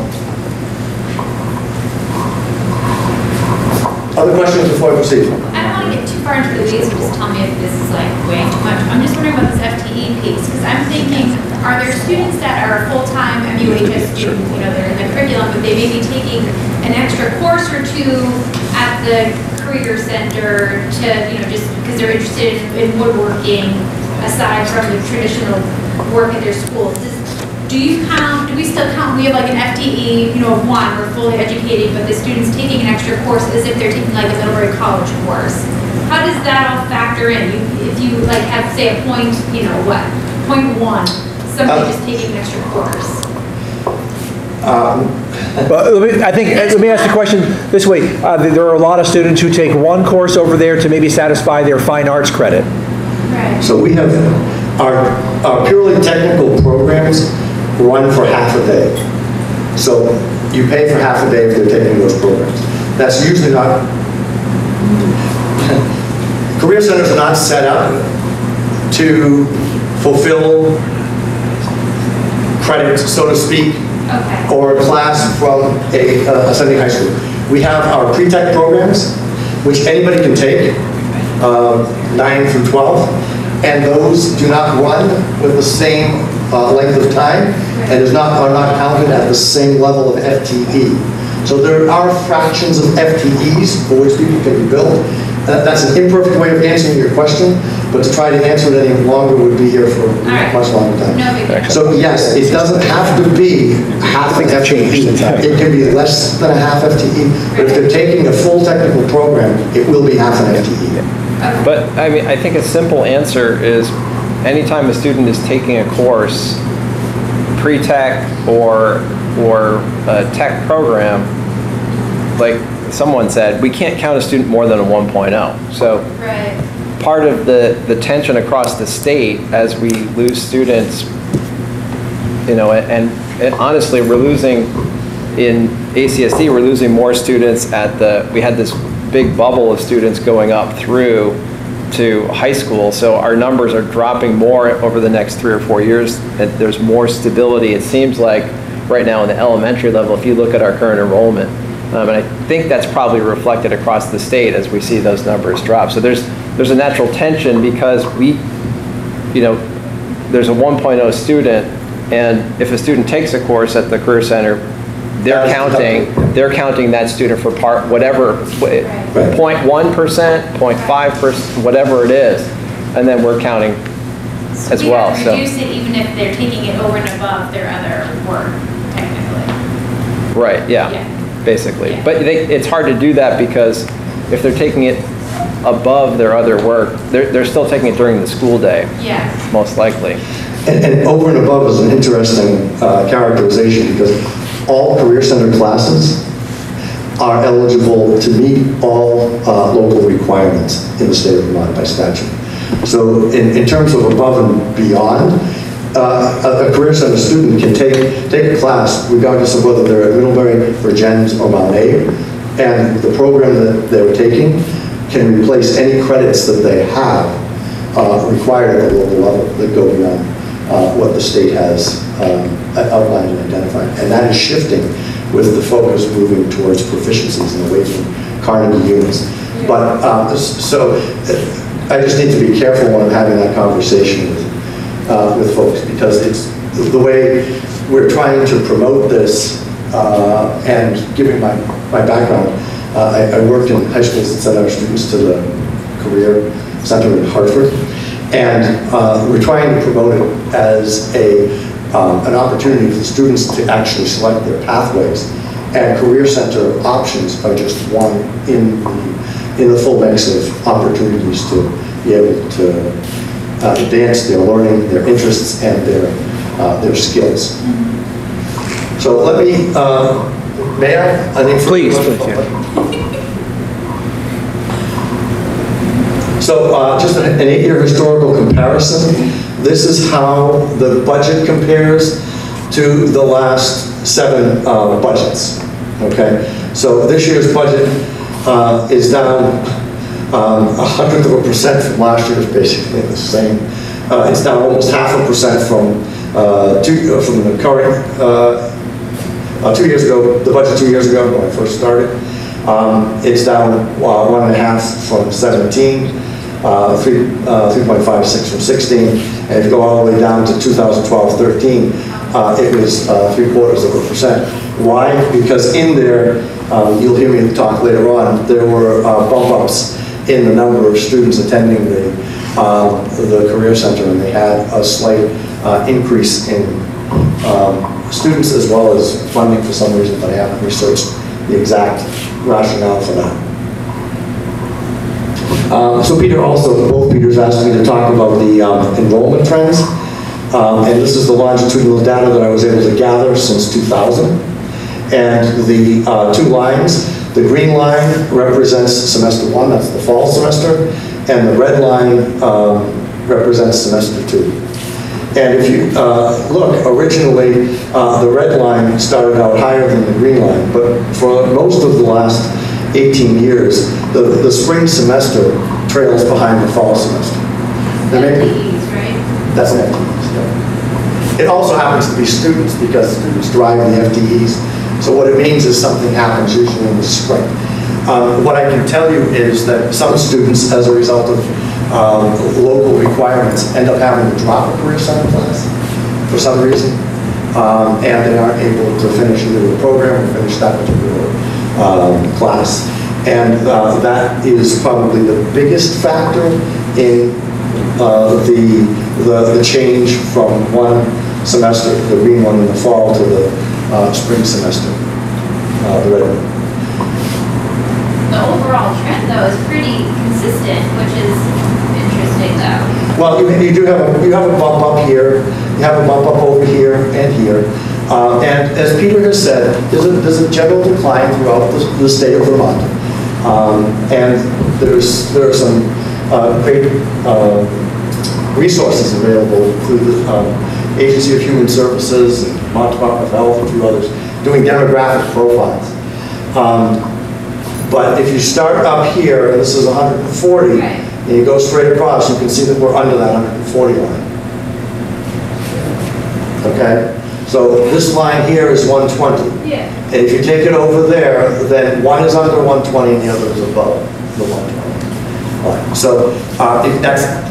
Other questions before I proceed? I don't want to get too far into the weeds, so just tell me if this is like way too much. I'm just wondering about this FTE piece, because I'm thinking, are there students that are full-time MUHS students, you know, they're in the curriculum, but they may be taking an extra course or 2 at the Career Center to, you know, just because they're interested in woodworking, aside from the traditional work at their schools? Do we still count, we have like an FTE, you know, of 1, we're fully educated, but the student's taking an extra course as if they're taking like a Middlebury College course. How does that all factor in? If you like have, say, a point, you know, what, 0.1, somebody just taking an extra course. Well, let me ask the question this way. There are a lot of students who take 1 course over there to maybe satisfy their fine arts credit. Right. So we have our purely technical programs run for half a day. So you pay for half a day if they're taking those programs. That's usually not Career centers are not set up to fulfill credit, so to speak, or a class from a ascending high school. We have our pre-tech programs, which anybody can take, 9 through 12, and those do not run with the same length of time, and are not counted at the same level of FTE. So there are fractions of FTEs for which people can be billed. That's an imperfect way of answering your question, but to try to answer it any longer would be here for a much longer time. So yes, it doesn't have to be half an FTE. It can be less than a half FTE, but if they're taking a full technical program, it will be half an FTE. But I mean, I think a simple answer is anytime a student is taking a course, pre-tech or a tech program, like someone said, we can't count a student more than a 1.0. So part of the tension across the state as we lose students, you know, and honestly, we're losing in ACSD, we're losing more students we had this big bubble of students going up through to high school, so our numbers are dropping more over the next 3 or 4 years, and there's more stability. It seems like right now in the elementary level, if you look at our current enrollment, and I think that's probably reflected across the state as we see those numbers drop. So there's a natural tension because there's a 1.0 student, and if a student takes a course at the Career Center, they're counting that student for whatever, 0.1%, 0.5%, whatever it is, and then we're counting as well. So we reduce it even if they're taking it over and above their other work, technically. Right, yeah. Basically. Yeah. But it's hard to do that because if they're taking it above their other work, they're still taking it during the school day, most likely. And over and above is an interesting characterization because all Career Center classes are eligible to meet all local requirements in the state of Vermont by statute. So in terms of above and beyond, a Career Center student can take a class regardless of whether they're at Middlebury or Jens or Mount A, and the program that they're taking can replace any credits that they have required at the local level that go beyond what the state has outlined and identified. And that is shifting with the focus moving towards proficiencies and away from Carnegie units. But so I just need to be careful when I'm having that conversation with folks, because it's the way we're trying to promote this, and giving my background, I worked in high schools and sent our students to the Career Center in Hartford, and we're trying to promote it as an opportunity for students to actually select their pathways, and Career Center options are just one in the full mix of opportunities to be able to advance their learning, their interests, and their skills. So let me, may I think please. So just an 8-year historical comparison. This is how the budget compares to the last 7 budgets. Okay, so this year's budget is down 1/100% from last year's, basically the same. It's down almost 0.5% from the current 2 years ago. The budget 2 years ago when I first started. It's down 1.5 from 17, 3.56 from 16, and if you go all the way down to 2012-13, it was 0.75%. Why? Because in there, you'll hear me talk later on, there were bump ups in the number of students attending the Career Center, and they had a slight increase in students as well as funding for some reason, but I haven't researched the exact rationale for that. So both Peters asked me to talk about the enrollment trends, and this is the longitudinal data that I was able to gather since 2000. And the 2 lines, the green line represents semester 1, that's the fall semester, and the red line represents semester 2. And if you look, originally the red line started out higher than the green line, but for most of the last 18 years, the spring semester trails behind the fall semester. FTEs, right? That's an FTEs, yeah. It also happens to be students because students drive the FTEs. So what it means is something happens usually in the spring. What I can tell you is that some students, as a result of local requirements, end up having to drop a career center class for some reason, and they aren't able to finish either the program or finish that particular class. And that is probably the biggest factor in the change from one semester, the green one in the fall, to the spring semester, the red one. The overall trend, though, is pretty consistent, which is interesting, though. Well, you do have a bump up here, you have a bump up over here and here, and as Peter has said, there's a general decline throughout the state of Vermont, and there are some great resources available through the Agency of Human Services, and Vermont Department of Health, and a few others, doing demographic profiles. But if you start up here, and this is 140, and you go straight across, you can see that we're under that 140 line. Okay? So this line here is 120. Yeah. And if you take it over there, then one is under 120 and the other is above the 120 line. So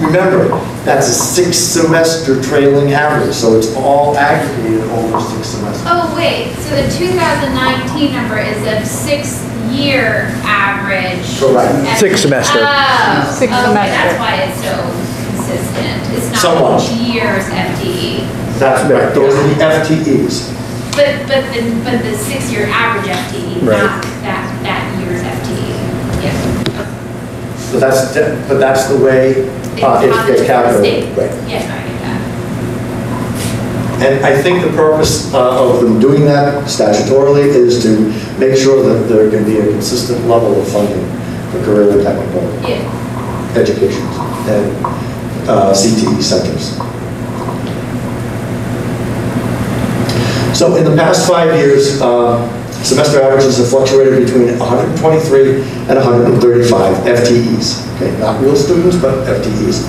remember, that's a 6-semester trailing average, so it's all aggregated over 6 semesters. Oh, wait, so the 2019 number is a 6-year average? Correct. 6 semester. Oh, 6 okay, semester. that's why it's so consistent. It's not Somewhat. each year's FTE. That's right, those are the FTEs. But the 6-year average FTE, Right. not that year's FTE. Yeah. So that's the way it gets calculated. Right. Yes, I get that. And I think the purpose of them doing that statutorily is to make sure that there can be a consistent level of funding for career and technical education and CTE centers. So in the past 5 years, semester averages have fluctuated between 123 and 135 FTEs. Okay, not real students, but FTEs.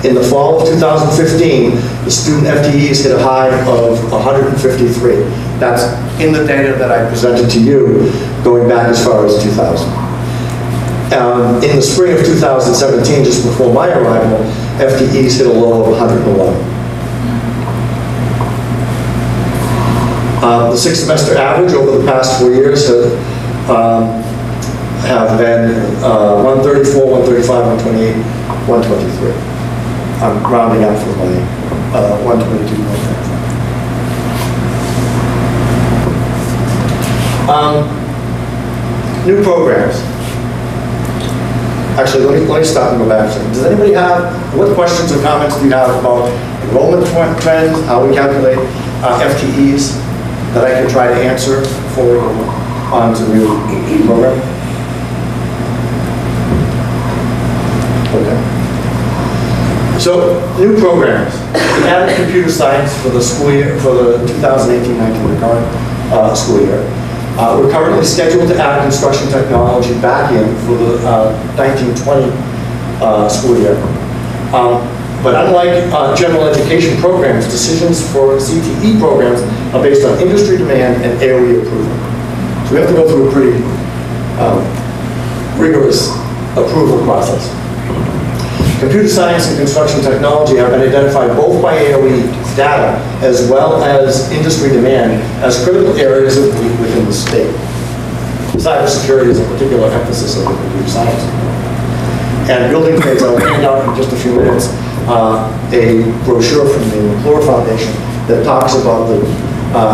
In the fall of 2015, the student FTEs hit a high of 153. That's in the data that I presented to you, going back as far as 2000. In the spring of 2017, just before my arrival, FTEs hit a low of 111. The 6-semester average over the past 4 years have been 134, 135, 128, 123. I'm rounding up for my 122. New programs. Actually, let me stop and go back. Does anybody what questions or comments do you have about enrollment trends, how we calculate FTEs, that I can try to answer before we go on to the new program? Okay. So, new programs. We added computer science for the school year, for the 2018-19, the current school year. We're currently scheduled to add construction technology back in for the 1920 school year. But unlike general education programs, decisions for CTE programs are based on industry demand and AOE approval. So we have to go through a pretty rigorous approval process. Computer science and construction technology have been identified both by AOE data as well as industry demand as critical areas of need within the state. Cybersecurity is a particular emphasis of the computer science. And building trades, I'll hand out in just a few minutes a brochure from the McClure Foundation that talks about the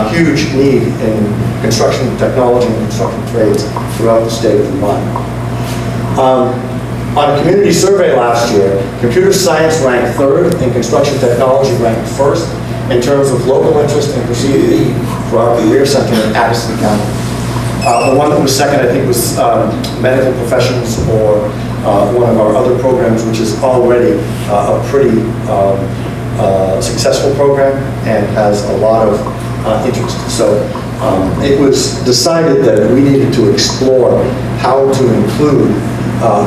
huge need in construction technology and construction trades throughout the state of Vermont. On a community survey last year, computer science ranked 3rd and construction technology ranked 1st in terms of local interest and perceived need for our career center in Addison County. The one that was 2nd, I think, was medical professions, or one of our other programs, which is already a pretty successful program and has a lot of interest. So It was decided that we needed to explore how to include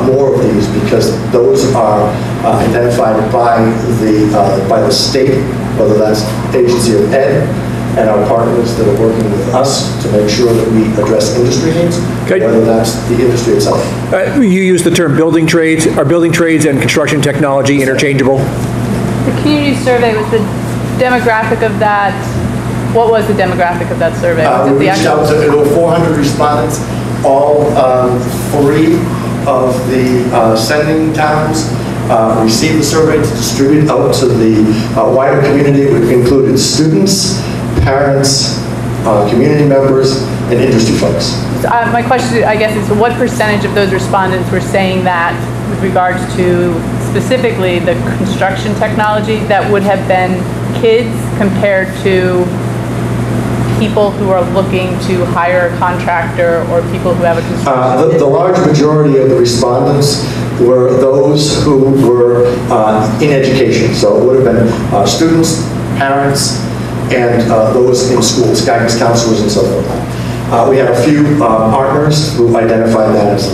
more of these, because those are identified by the state, whether that's Agency of Ed, and our partners that are working with us to make sure that we address industry needs, whether that's the industry itself. You use the term building trades. Are building trades and construction technology interchangeable? The community survey, was the demographic of that, what was the demographic of that survey? We reached out to over 400 respondents, all 3 of the sending towns received the survey to distribute out to the wider community, which included students, parents, community members, and industry folks. My question, I guess, is what percentage of those respondents were saying that with regards to specifically the construction technology that would have been kids compared to people who are looking to hire a contractor or people who have a construction? The large majority of the respondents were those who were in education. So it would have been students, parents, and those in schools, guidance counselors and so forth. We had a few partners who identified that as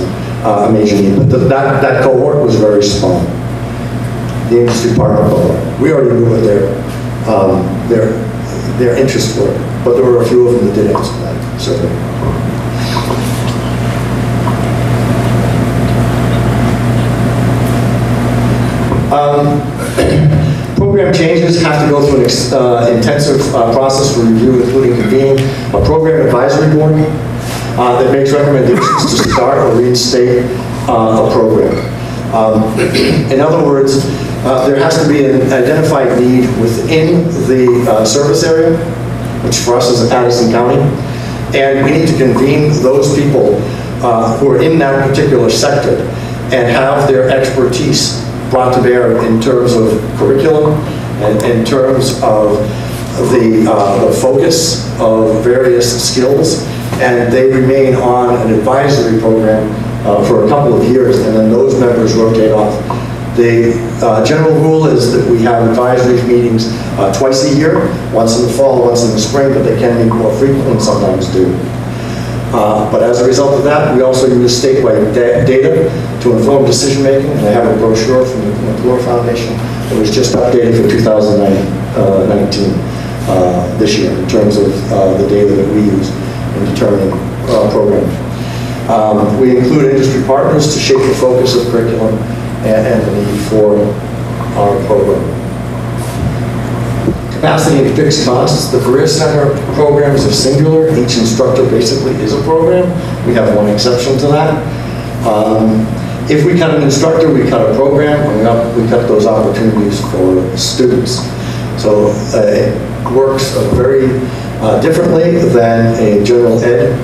a major need, but that cohort was very small. The industry partner cohort. We already knew what their interests were, but there were a few of them that did answer that survey. Program changes have to go through an intensive process for review, including convening a program advisory board that makes recommendations to start or reinstate a program. In other words, there has to be an identified need within the service area, which for us is Addison County, and we need to convene those people who are in that particular sector and have their expertise brought to bear in terms of curriculum and in terms of the focus of various skills, and they remain on an advisory program for a couple of years, and then those members rotate off. The general rule is that we have advisory meetings twice a year, once in the fall, once in the spring, but they can be more frequent and sometimes do. But as a result of that, we also use statewide data to inform decision making, and I have a brochure from the McClure Foundation that was just updated for 2019 this year in terms of the data that we use in determining programs. We include industry partners to shape the focus of curriculum and the need for our program. Capacity and fixed costs. The Career Center programs are singular. Each instructor basically is a program. We have one exception to that. If we cut an instructor, we cut a program, and we cut those opportunities for students. So it works very differently than a general ed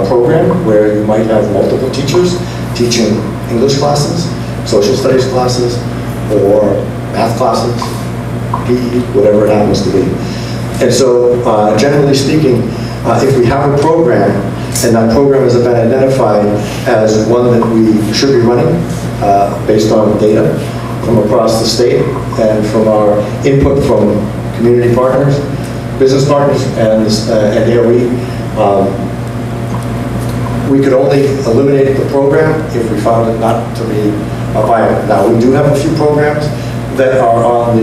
program where you might have multiple teachers teaching English classes, social studies classes, or math classes, PE, whatever it happens to be. And so, generally speaking, if we have a program, and that program has been identified as one that we should be running based on data from across the state and from our input from community partners, business partners, and AOE, we could only eliminate the program if we found it not to be viable. Now, we do have a few programs that are on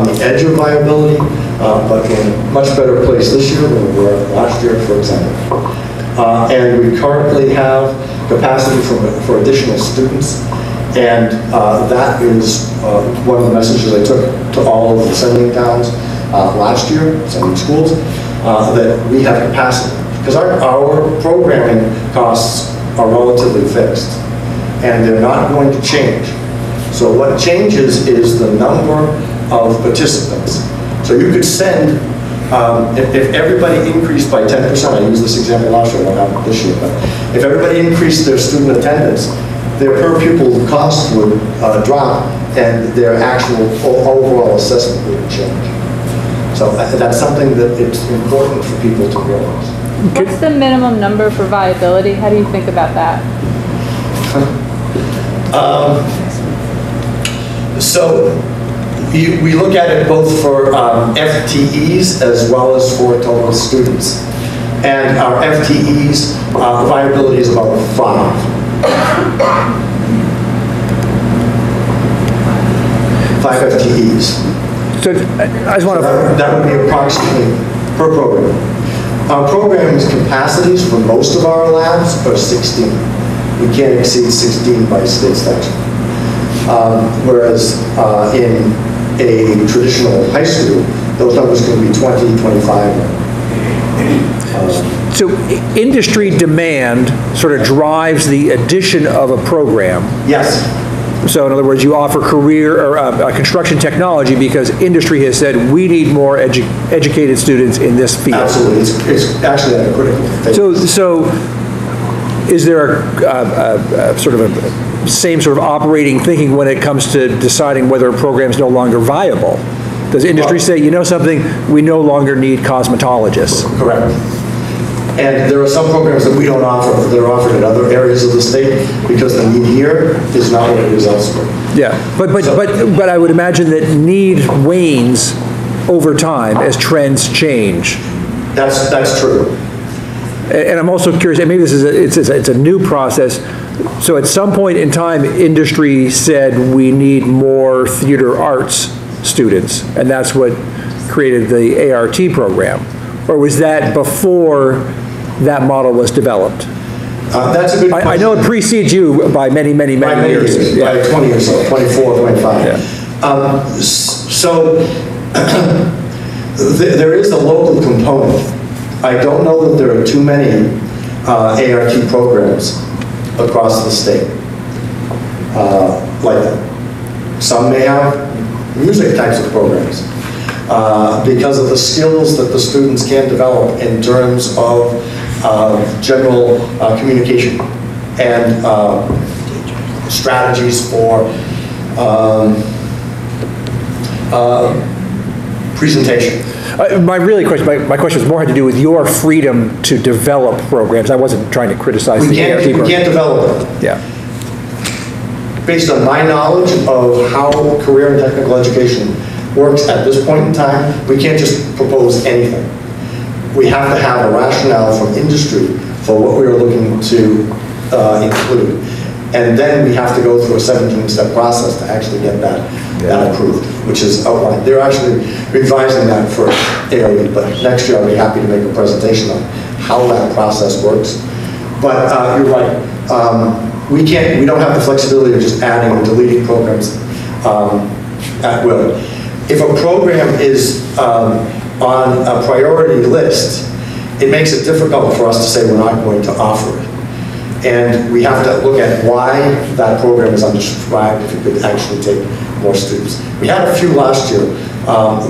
the edge of viability, but in a much better place this year than we were last year, for example. And we currently have capacity for additional students, and that is one of the messages I took to all of the sending towns last year, sending schools, that we have capacity. Because our programming costs are relatively fixed, and they're not going to change. So what changes is the number of participants. So you could send, if everybody increased by 10%, I used this example last year, I don't have it this year, but if everybody increased their student attendance, their per pupil cost would drop, and their actual overall assessment would change. So that's something that it's important for people to realize. What's the minimum number for viability? How do you think about that? So we look at it both for FTEs as well as for total students. And our FTEs, viability is about 5. 5 FTEs. So I just want to... That would be approximately per program. Our program's capacities for most of our labs are 16. We can't exceed 16 by state statute. Whereas in a traditional high school, those numbers can be 20, 25. So industry demand sort of drives the addition of a program. Yes. So in other words, you offer career or construction technology because industry has said we need more educated students in this field. Absolutely, it's actually at a critical phase. So is there a sort of a same sort of operating thinking when it comes to deciding whether a program is no longer viable? Does industry say, you know something, we no longer need cosmetologists? Correct. And there are some programs that we don't offer, that are offered in other areas of the state because the need here is not what it is elsewhere. Yeah, but I would imagine that need wanes over time as trends change. That's true. And I'm also curious, and maybe this is it's a new process. So at some point in time, industry said we need more theater arts students, and that's what created the ART program. Or was that before that model was developed? That's a good question. I know it precedes you by many years. Yeah. By 20 or so, 24, 25. Yeah. So there is a local component. I don't know that there are too many ART programs across the state like that. Some may have music types of programs because of the skills that the students can develop in terms of general communication and strategies for presentation. My question was more had to do with your freedom to develop programs. I wasn't trying to criticize the ART program. We can't develop it. Yeah. Based on my knowledge of how career and technical education works at this point in time, we can't just propose anything. We have to have a rationale from industry for what we are looking to include. And then we have to go through a 17-step process to actually get that approved, which is outlined. They're actually revising that for AOE, but next year I'll be happy to make a presentation on how that process works. But you're right. We don't have the flexibility of just adding and deleting programs at will. If a program is on a priority list, it makes it difficult for us to say we're not going to offer it. And we have to look at why that program is undersubscribed if it could actually take more students. We had a few last year.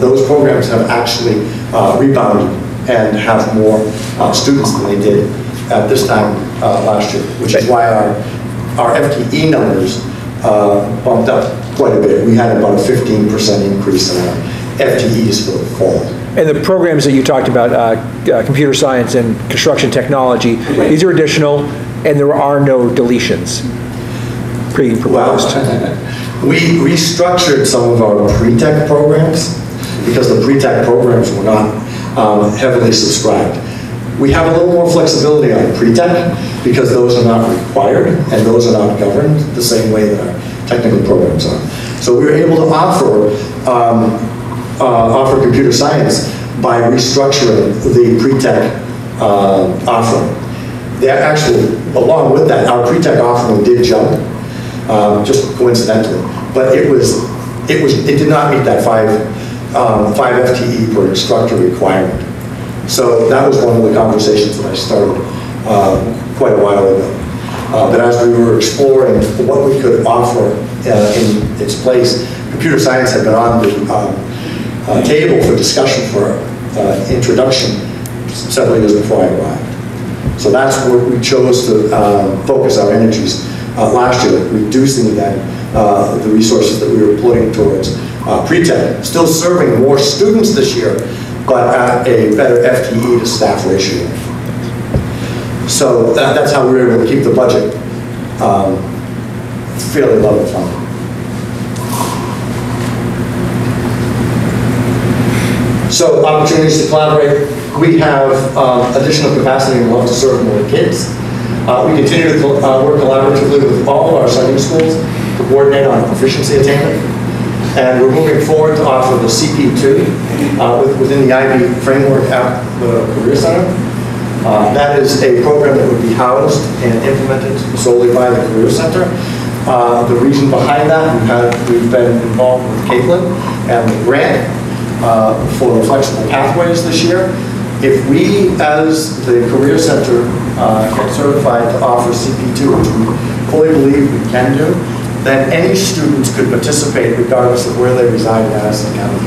Those programs have actually rebounded and have more students than they did at this time last year, which is why our FTE numbers bumped up quite a bit. We had about a 15% increase in our FTEs for the fall. And the programs that you talked about, computer science and construction technology, these are additional, and there are no deletions pre-proposed. Well, we restructured some of our pre-tech programs because the pre-tech programs were not heavily subscribed. We have a little more flexibility on pre-tech because those are not required and those are not governed the same way that our technical programs are. So we were able to offer computer science by restructuring the pre-tech offering. They're actually, along with that, our pre-tech offering did jump, just coincidentally, but it did not meet that 5 FTE per instructor requirement. So that was one of the conversations that I started quite a while ago. But as we were exploring what we could offer in its place, computer science had been on the table for discussion for introduction several years before I arrived. So that's where we chose to focus our energies last year, reducing then the resources that we were putting towards pre-tech, still serving more students this year, but at a better FTE to staff ratio. So that's how we were able to keep the budget fairly level funded. So opportunities to collaborate. We have additional capacity and love to serve more kids. We continue to work collaboratively with all of our Sunday schools to coordinate on proficiency attainment. And we're moving forward to offer the CP2 within the IB framework at the Career Center. That is a program that would be housed and implemented solely by the Career Center. The reason behind that, we've been involved with Caitlin and the grant for the flexible pathways this year. If we, as the Career Center, get certified to offer CP2, which we fully believe we can do, then any students could participate regardless of where they reside in Addison County.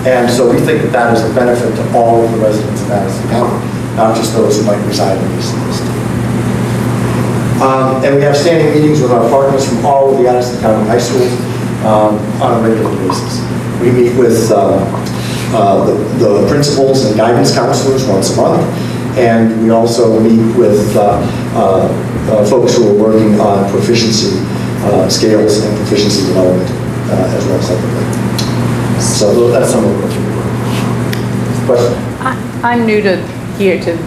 And so we think that that is a benefit to all of the residents of Addison County, not just those who might reside in East Liston. And we have standing meetings with our partners from all of the Addison County high schools on a regular basis. We meet with the principals and guidance counselors once a month, and we also meet with folks who are working on proficiency scales and proficiency development as well separately. So that's some of what we're doing. Question? I'm new to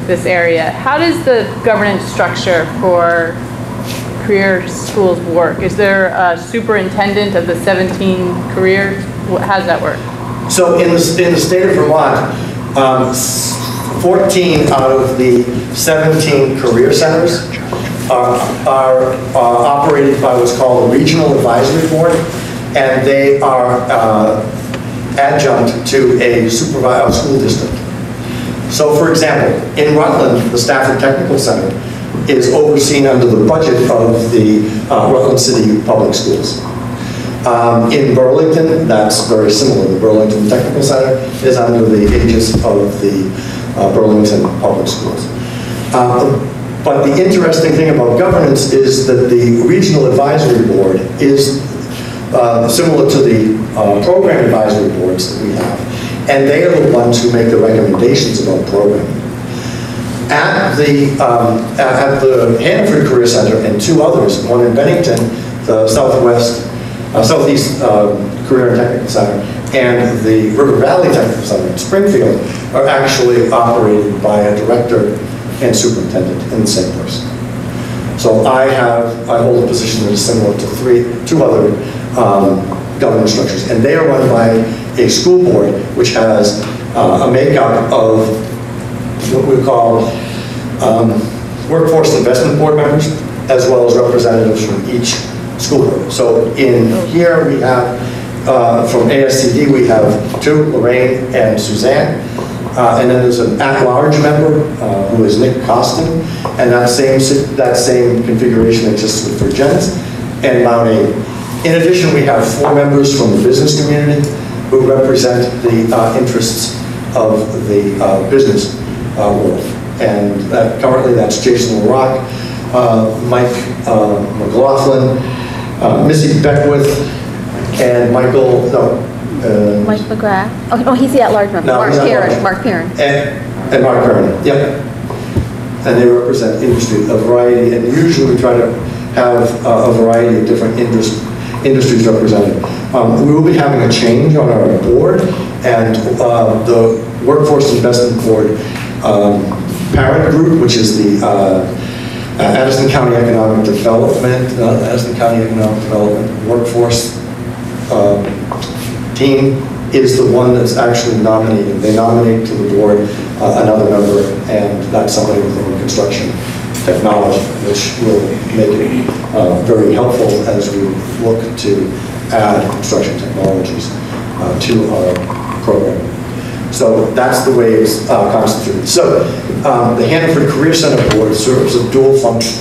this area. How does the governance structure for career schools work? Is there a superintendent of the 17 careers? How does that work? So in the state of Vermont, 14 out of the 17 career centers are operated by what's called a regional advisory board, and they are adjunct to a school district. So for example, in Rutland, the Stafford Technical Center is overseen under the budget of the Rutland City Public Schools. In Burlington, that's very similar. The Burlington Technical Center is under the aegis of the Burlington Public Schools. But the interesting thing about governance is that the Regional Advisory Board is similar to the program advisory boards that we have, and they are the ones who make the recommendations about programming. At the Hannaford Career Center and two others, one in Bennington, the Southeast Career and Technical Center, and the River Valley Technical Center in Springfield, are actually operated by a director and superintendent in the same person. So I hold a position that is similar to two other governance structures, and they are run by a school board which has a makeup of what we call workforce investment board members, as well as representatives from each school board. So in here we have, from ASCD, we have two, Lorraine and Suzanne. And then there's an at-large member who is Nick Costin, and that same configuration exists with Virgins and Mount Airy. In addition, we have 4 members from the business community who represent the interests of the business world. And currently that's Jason LaRock, Mike McLaughlin, Missy Beckwith, and Mike McGrath. Oh, he's the at-large member. No, Mark Perrin. And Mark Perrin, yep. And they represent industry, a variety, and usually we try to have a variety of different industries represented. We will be having a change on our board, and the Workforce Investment Board parent group, which is the Addison County Economic Development, Workforce team, is the one that's actually nominating. They nominate to the board another member, and that's somebody within construction technology, which will make it very helpful as we look to add construction technologies to our program. So that's the way it's constituted. So the Hannaford Career Center Board serves a dual function.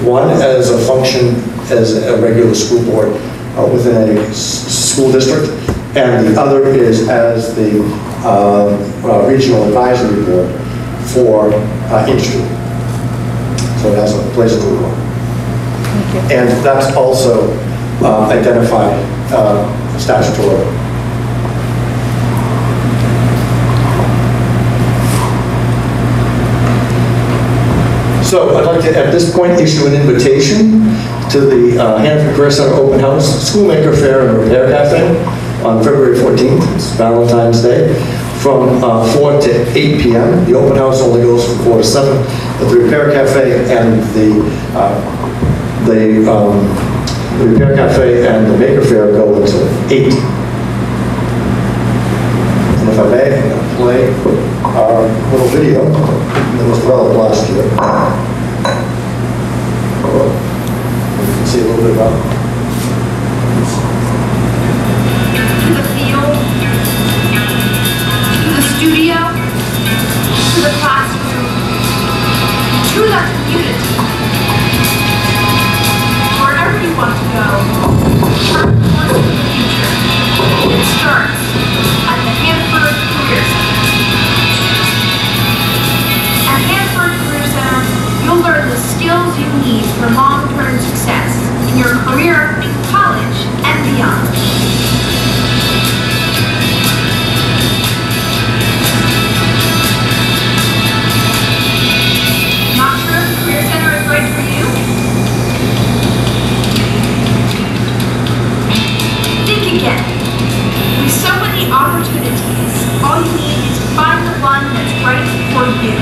One as a function as a regular school board within a school district, and the other is as the regional advisory board for industry. So it plays a dual role. And that's also identified statutorily. So I'd like to, at this point, issue an invitation to the Hannaford Career Center Open House, Schoolmaker Fair, and Repair Cafe on February 14th, it's Valentine's Day, from 4 to 8 p.m. The open house only goes from 4 to 7. At the Repair Cafe and the Repair Cafe and the Maker Fair go until 8. And if I may, I'm going to play our little video that was developed last year. You can see a little bit about it. To the field, to the studio, to the classroom, to the community. Wherever you want to go, chart the course of the future. It starts at the Hanford Career Center. At Hanford Career Center, you'll learn the skills you need for long-term success in your career, college, and beyond. Not sure if the Career Center is right for you? Think again. With so many opportunities, all you need is to find the one that's right for you.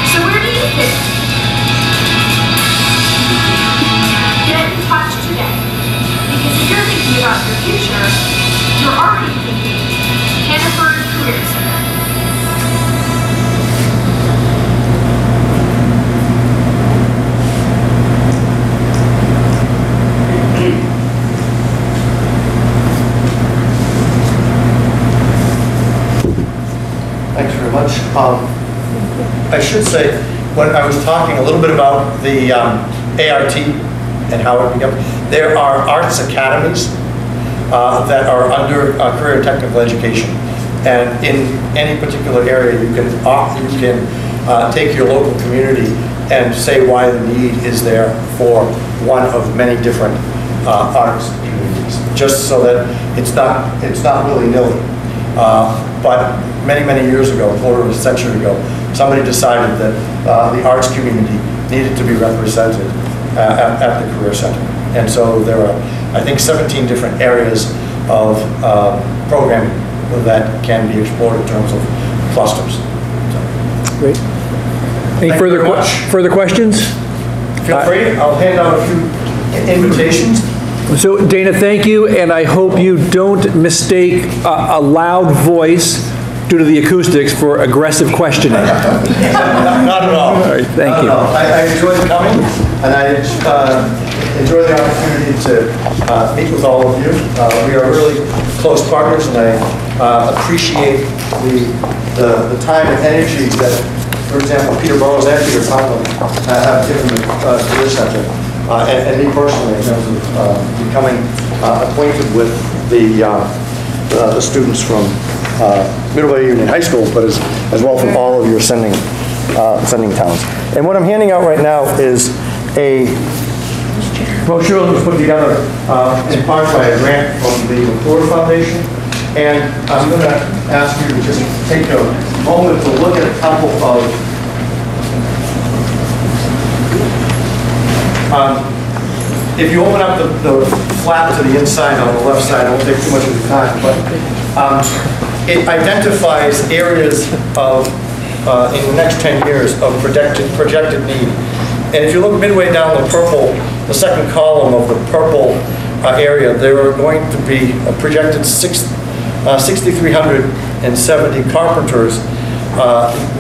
So where do you fit? Get in touch today. Because if you're thinking about your future, you're already thinking Hanford Career Center. Thanks very much. I should say, when I was talking a little bit about the ART and how it becomes, there are arts academies that are under career and technical education. And in any particular area, you can take your local community and say why the need is there for one of many different arts communities, just so that it's not willy-nilly. But many years ago, a quarter of a century ago, somebody decided that the arts community needed to be represented at the Career Center. And so there are, I think, 17 different areas of programming that can be explored in terms of clusters. Great. Any further questions? Feel free. I'll hand out a few invitations. So Dana, thank you, and I hope you don't mistake a loud voice due to the acoustics for aggressive questioning. Not at all. All right, thank you. I enjoyed coming, and I enjoy the opportunity to meet with all of you. We are really close partners, and I appreciate the time and energy that, for example, Peter Burrows and Peter Conlon have given the Career Center. And me personally, in terms of becoming acquainted with the students from Middleborough Union High School, but as well from all of your sending towns. And what I'm handing out right now is a brochure that was put together in part by a grant from the McClure Foundation. And I'm going to ask you to just take a moment to look at a couple of if you open up the flap to the inside on the left side, I won't take too much of your time, but it identifies areas of, in the next 10 years, of projected need. And if you look midway down the purple, the second column of the purple area, there are going to be a projected 6,370 carpenters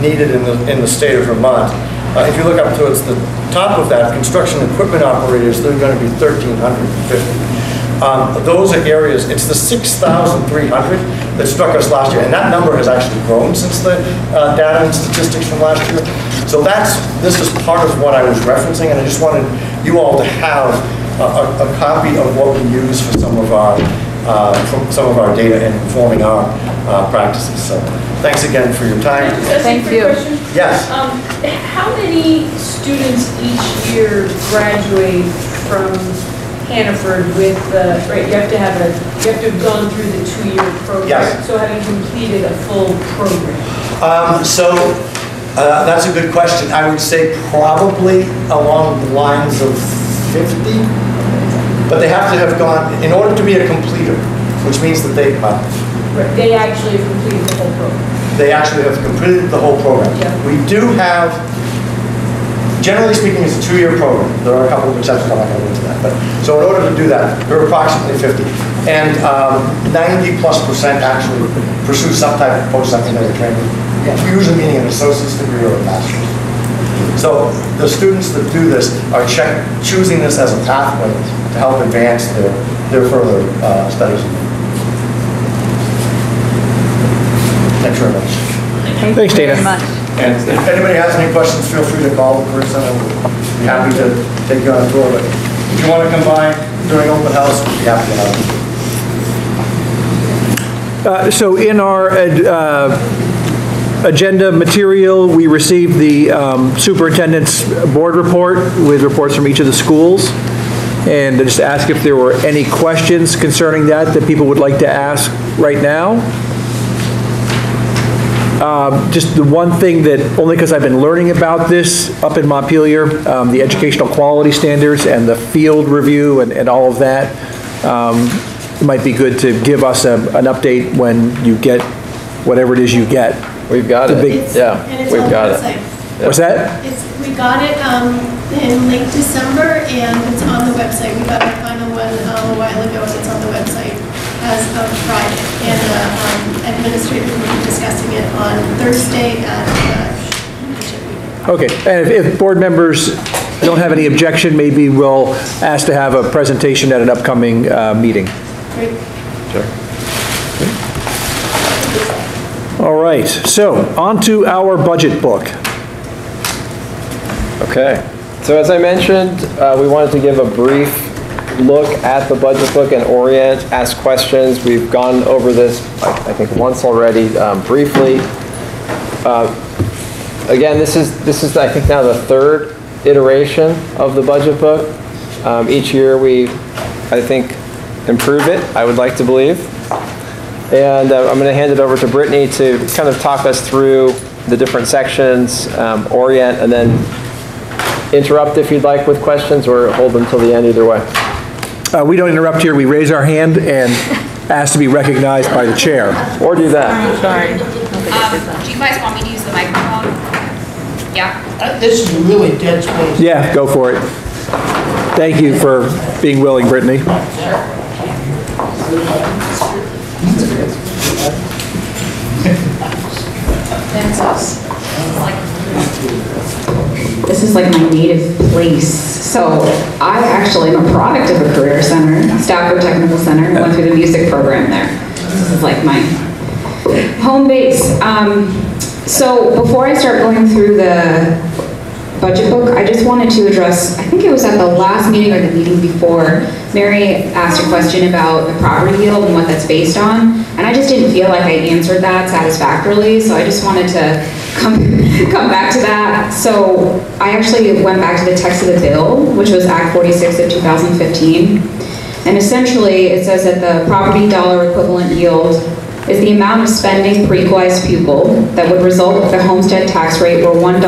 needed in the state of Vermont. If you look up towards the top of that, construction equipment operators, they're going to be 1,350. Those are areas, it's the 6,300 that struck us last year, and that number has actually grown since the data and statistics from last year. So this is part of what I was referencing, and I just wanted you all to have a copy of what we use for some of our data and informing our practices. So thanks again for your time. Thank you. Yes. How many students each year graduate from Hannaford with the, right, you have to have gone through the 2-year program. Yes. So have you completed a full program? That's a good question. I would say probably along the lines of 50, but they have to have gone, in order to be a completer, which means that they actually have completed the whole program. They actually have completed the whole program. Yeah. We do have, generally speaking, it's a 2-year program. There are a couple of exceptions, I'm not going to go into that. But, so in order to do that, there are approximately 50. And 90+% actually pursue some type of post-secondary training, usually meaning an associate's degree or a master's. So the students that do this are choosing this as a pathway to help advance their further studies. Thanks very much. Thanks, Dana. And if anybody has any questions, feel free to call the person. We'll be happy to take you on a tour. But if you want to come by during open house, we'll be happy to have you. So in our agenda material, we received the superintendent's board report with reports from each of the schools. And I just ask if there were any questions concerning that people would like to ask right now. Just the one thing that, only because I've been learning about this up in Montpelier, the educational quality standards and the field review and all of that, it might be good to give us an update when you get whatever it is you get. We've got it. We've got it. What's that? We got it in late December, and it's on the website. We got our final one a while ago, and it's on the website as of Friday. And administrator will be discussing it on Thursday at Okay, and if board members don't have any objection, maybe we'll ask to have a presentation at an upcoming meeting. Great. Sure. All right, so on to our budget book. Okay, so as I mentioned, we wanted to give a brief look at the budget book and orient, ask questions. We've gone over this, I think, once already, briefly. Again, this is I think now the 3rd iteration of the budget book. Each year we, I think, improve it, I would like to believe. And I'm going to hand it over to Brittany to kind of talk us through the different sections, orient, and then interrupt if you'd like with questions, or hold them till the end, either way. We don't interrupt here. We raise our hand and ask to be recognized by the chair. Or do that. Sorry. Do you guys want me to use the microphone? Yeah? This is a really dead space. Yeah, go for it. Thank you for being willing, Brittany. That's us. This is like my native place. So I actually am a product of a career center, Stafford Technical Center. I went through the music program there. This is like my home base. So before I start going through the budget book, I just wanted to address, I think it was at the last meeting or the meeting before, Mary asked a question about the property yield and what that's based on, and I just didn't feel like I answered that satisfactorily, so I just wanted to come back to that. So I actually went back to the text of the bill, which was Act 46 of 2015, and essentially it says that the property dollar equivalent yield is the amount of spending per equalized pupil that would result if the homestead tax rate were $1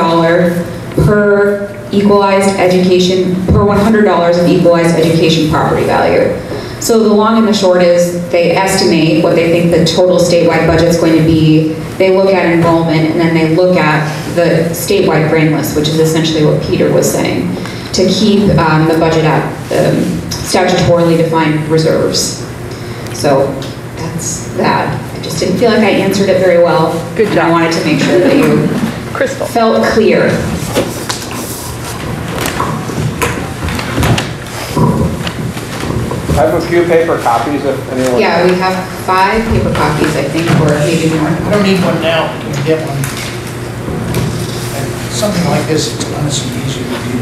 per equalized education, per $100 of equalized education property value. So the long and the short is they estimate what they think the total statewide budget is going to be. They look at enrollment, and then they look at the statewide grand list, which is essentially what Peter was saying, to keep the budget at statutorily defined reserves. So that's that. I just didn't feel like I answered it very well. Good job. I wanted to make sure that you felt clear. I have a few paper copies if anyone... Yeah, we have 5 paper copies, I think, or maybe more. I don't need one now. You can get one. Something like this, it's honestly easier to do.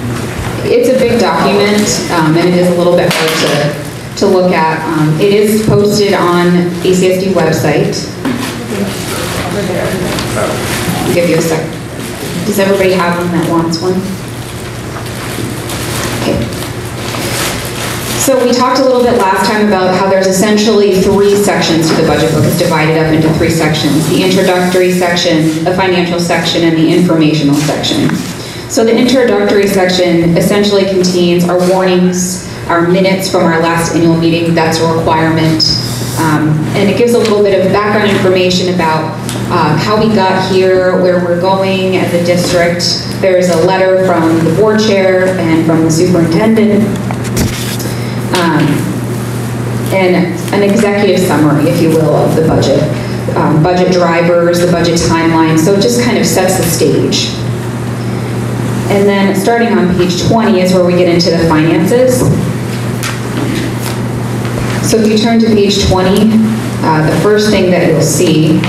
It's a big document, and it is a little bit hard to look at. It is posted on ACSD website. I'll give you a sec. Does everybody have one that wants one? Okay. So So we talked a little bit last time about how there's essentially 3 sections to the budget book. It's divided up into 3 sections: the introductory section, the financial section, and the informational section. So the introductory section essentially contains our warnings, our minutes from our last annual meeting. That's a requirement. And it gives a little bit of background information about how we got here, where we're going as a district. There's a letter from the board chair and from the superintendent, and an executive summary, if you will, of the budget. Budget drivers, the budget timeline, so it just kind of sets the stage. And then starting on page 20 is where we get into the finances. So if you turn to page 20, the first thing that you'll see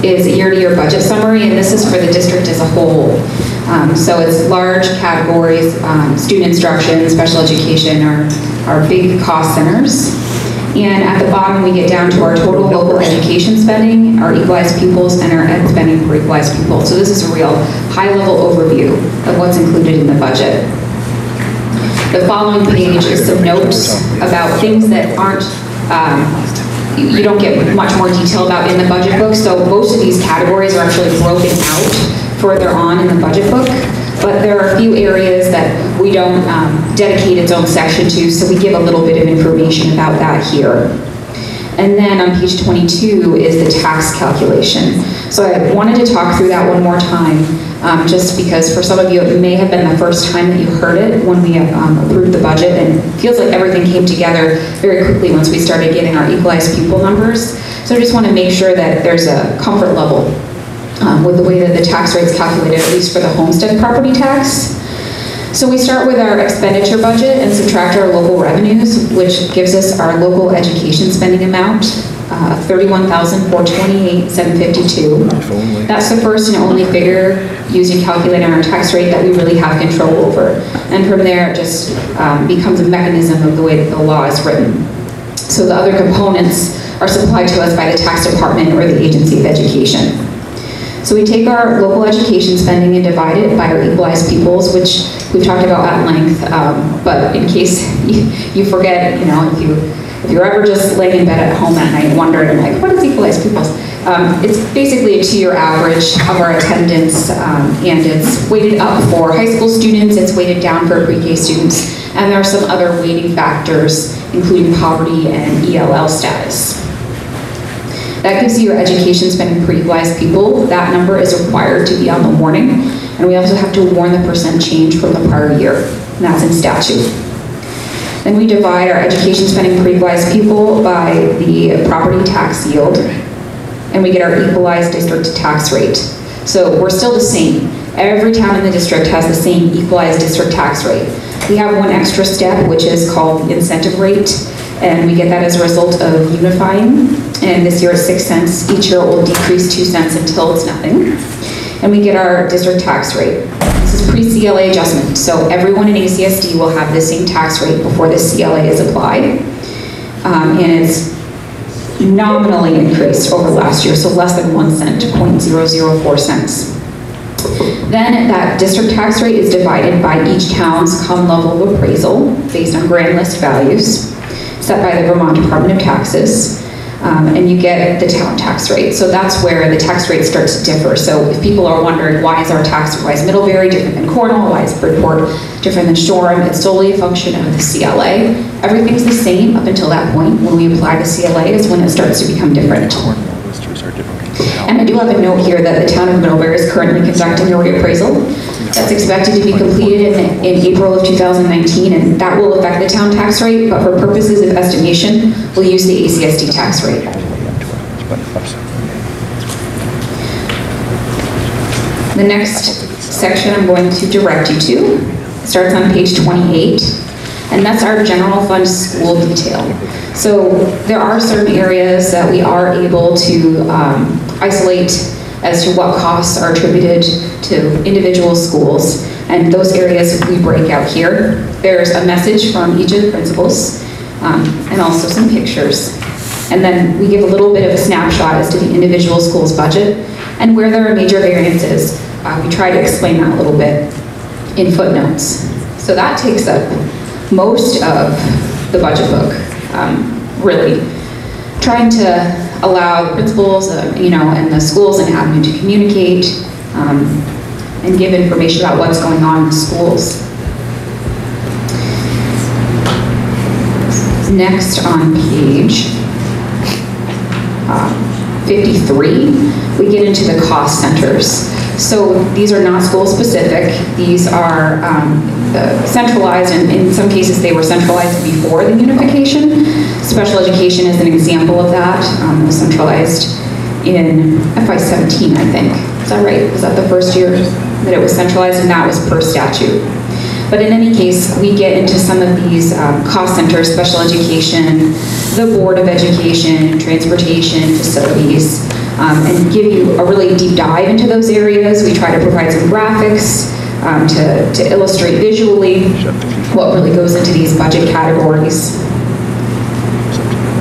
is a year-to-year budget summary, and this is for the district as a whole. So it's large categories: student instruction, special education are big cost centers. And at the bottom, we get down to our total local education spending, our equalized pupils, and our ed spending per equalized pupil. So this is a real high-level overview of what's included in the budget. The following page is some notes about things that aren't, you don't get much more detail about in the budget book. So most of these categories are actually broken out further on in the budget book. But there are a few areas that we don't dedicate its own section to, so we give a little bit of information about that here. And then on page 22 is the tax calculation. So I wanted to talk through that one more time, just because for some of you it may have been the first time that you heard it when we approved the budget, and it feels like everything came together very quickly once we started getting our equalized pupil numbers. So I just want to make sure that there's a comfort level with the way that the tax rate's calculated, at least for the homestead property tax. So we start with our expenditure budget and subtract our local revenues, which gives us our local education spending amount, $31,428,752. That's the first and only figure used in calculating our tax rate that we really have control over. And from there, it just becomes a mechanism of the way that the law is written. So the other components are supplied to us by the tax department or the Agency of Education. So we take our local education spending and divide it by our equalized pupils, which we've talked about at length, but in case you forget, you know, if you're ever just laying in bed at home at night wondering, like, what is equalized pupils? It's basically a 2-year average of our attendance, and it's weighted up for high school students, it's weighted down for pre-K students, and there are some other weighting factors, including poverty and ELL status. That gives you your education spending per equalized pupil. That number is required to be on the warning, and we also have to warn the percent change from the prior year, and that's in statute. Then we divide our education spending per equalized pupil by the property tax yield, and we get our equalized district tax rate. So we're still the same. Every town in the district has the same equalized district tax rate. We have one extra step, which is called the incentive rate, and we get that as a result of unifying. And this year it's 6 cents. Each year it will decrease 2 cents until it's nothing. And we get our district tax rate. This is pre-CLA adjustment. So everyone in ACSD will have the same tax rate before the CLA is applied. And it's nominally increased over last year, so less than 1 cent, 0.004 cents. Then that district tax rate is divided by each town's common level of appraisal based on grand list values set by the Vermont Department of Taxes. And you get the town tax rate. So that's where the tax rate starts to differ. So if people are wondering, why is our tax, why is Middlebury different than Cornwall, why is Bridport different than Shoreham, it's solely a function of the CLA. Everything's the same up until that point. When we apply the CLA is when it starts to become different. And I do have a note here that the town of Middlebury is currently conducting a reappraisal. That's expected to be completed in April of 2019, and that will affect the town tax rate, but for purposes of estimation, we'll use the ACSD tax rate. The next section I'm going to direct you to starts on page 28, and that's our general fund school detail. So there are certain areas that we are able to isolate as to what costs are attributed to individual schools, and those areas we break out here. There's a message from each of the principals, and also some pictures. And then we give a little bit of a snapshot as to the individual school's budget, and where there are major variances, we try to explain that a little bit in footnotes. So that takes up most of the budget book, really trying to allow the principals, and the schools an avenue to communicate and give information about what's going on in the schools. Next on page 53, we get into the cost centers. So these are not school specific. These are centralized, and in some cases they were centralized before the unification. Special education is an example of that. It was centralized in FY17, I think. Is that right? Was that the first year that it was centralized, and that was per statute? But in any case, we get into some of these cost centers, special education, the Board of Education, transportation, facilities, and give you a really deep dive into those areas. We try to provide some graphics to illustrate visually what really goes into these budget categories.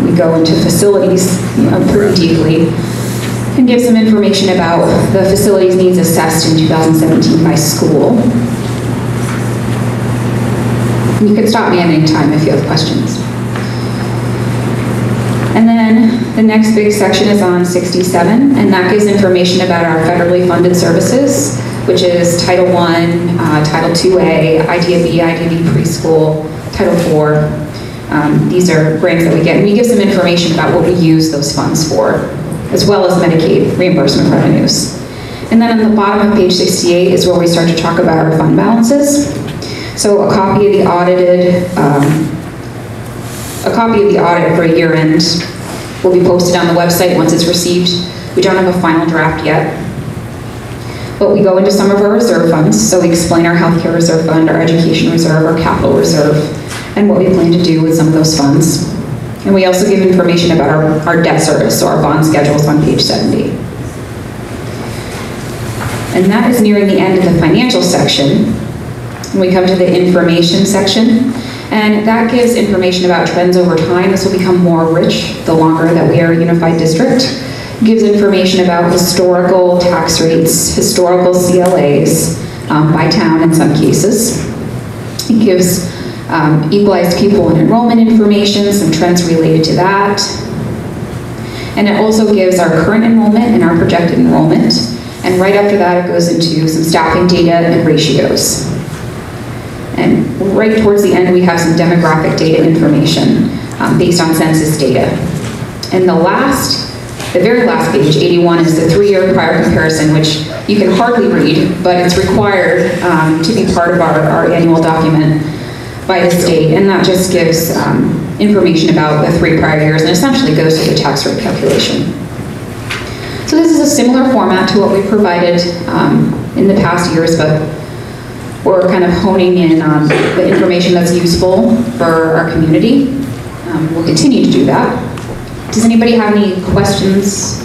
We go into facilities pretty deeply and give some information about the facilities needs assessed in 2017 by school. You can stop me at any time if you have questions. And then the next big section is on 67, and that gives information about our federally funded services, which is Title I, Title IIA, IDB, IDB preschool, Title IV. These are grants that we get, and we give some information about what we use those funds for, as well as Medicaid reimbursement revenues. And then on the bottom of page 68 is where we start to talk about our fund balances. So a copy of the audit for year end will be posted on the website once it's received. We don't have a final draft yet, but we go into some of our reserve funds. So we explain our healthcare reserve fund, our education reserve, our capital reserve, and what we plan to do with some of those funds. And we also give information about our debt service, so our bond schedules on page 70. And that is nearing the end of the financial section. We come to the information section, and that gives information about trends over time. This will become more rich the longer that we are a unified district. It gives information about historical tax rates, historical CLAs by town in some cases. It gives equalized pupil and enrollment information, some trends related to that. And it also gives our current enrollment and our projected enrollment. And right after that, it goes into some staffing data and ratios. And right towards the end, we have some demographic data information based on census data. And the very last page, 81, is the 3-year prior comparison, which you can hardly read, but it's required to be part of our annual document by the state. And that just gives information about the 3 prior years and essentially goes to the tax rate calculation. So this is a similar format to what we provided in the past years, but we're kind of honing in on the information that's useful for our community. We'll continue to do that. Does anybody have any questions?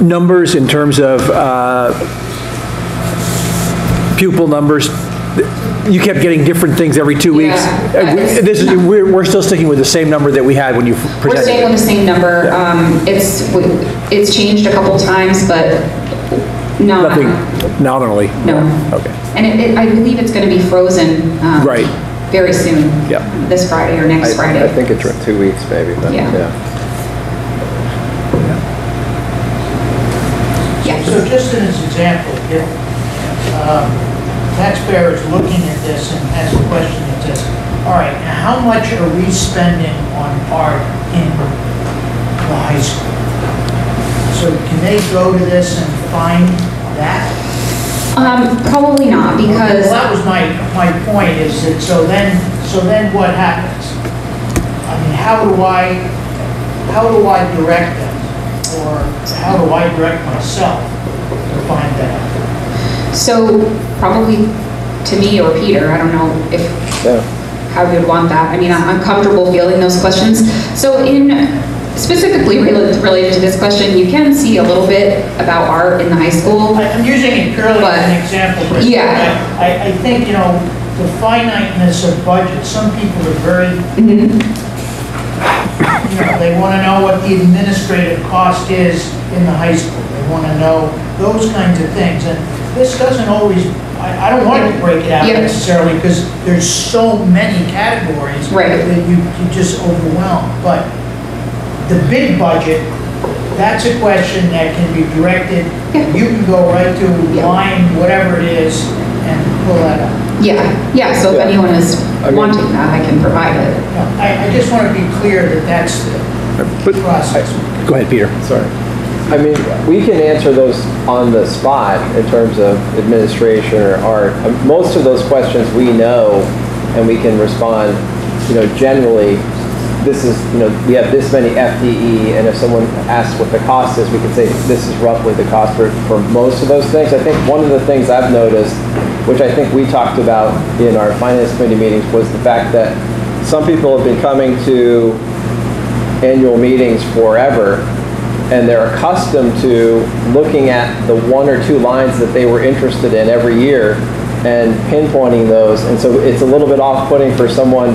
Numbers in terms of pupil numbers. You kept getting different things every 2 weeks. Yeah, we're still sticking with the same number that we had when you presented. We're staying with the same number. It's changed a couple times, but no. Nothing nominally? No. Okay. And I believe it's going to be frozen right. very soon. Yep. This Friday or next Friday. I think it's 2 weeks maybe. But yeah. So just as an example, if taxpayer is looking at this and has a question that says, all right, now how much are we spending on art in the high school? So can they go to this and find that? Probably not, because... Well, that was my point, is that so then what happens? I mean, how do I direct them? Or how do I direct myself to find that? So probably to me or Peter, I don't know how you would want that. I mean, I'm comfortable fielding those questions. So specifically related to this question, you can see a little bit about art in the high school. I'm using it purely as an example, but yeah. I think, the finiteness of budget, some people are very, they want to know what the administrative cost is in the high school. They want to know those kinds of things. And this doesn't always I don't want to break it out necessarily, because there's so many categories that you just overwhelm. But the big budget, that's a question that can be directed. You can go right to line, whatever it is, and pull that up. Yeah, so if anyone is wanting that, I can provide it. I just want to be clear that that's the process. Go ahead, Peter. Sorry. I mean, we can answer those on the spot in terms of administration or art. Most of those questions we know, and we can respond, generally, this is, we have this many FTE, and if someone asks what the cost is, we can say this is roughly the cost for most of those things. I think one of the things I've noticed, which I think we talked about in our finance committee meetings, was the fact that some people have been coming to annual meetings forever, and they're accustomed to looking at the one or two lines that they were interested in every year and pinpointing those. And so it's a little bit off-putting for someone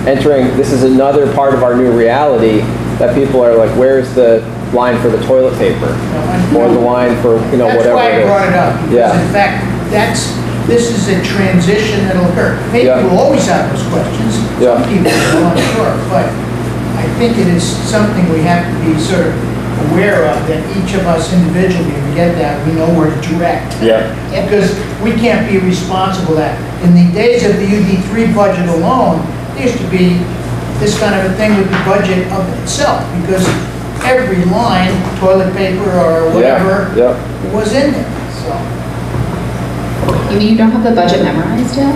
entering, this is another part of our new reality, that people are like, where's the line for the toilet paper? Or the line for, whatever That's why I brought it up. Because Yeah. in fact, this is a transition that'll occur. Maybe we'll always have those questions. Some people are unsure, but I think it is something we have to be sort of aware of, that each of us individually, we get that, we know where to direct. Because we can't be responsible that. In the days of the UD3 budget alone, there used to be this kind of a thing with the budget of itself, because every line, toilet paper or whatever, was in there. So. You mean you don't have the budget memorized yet?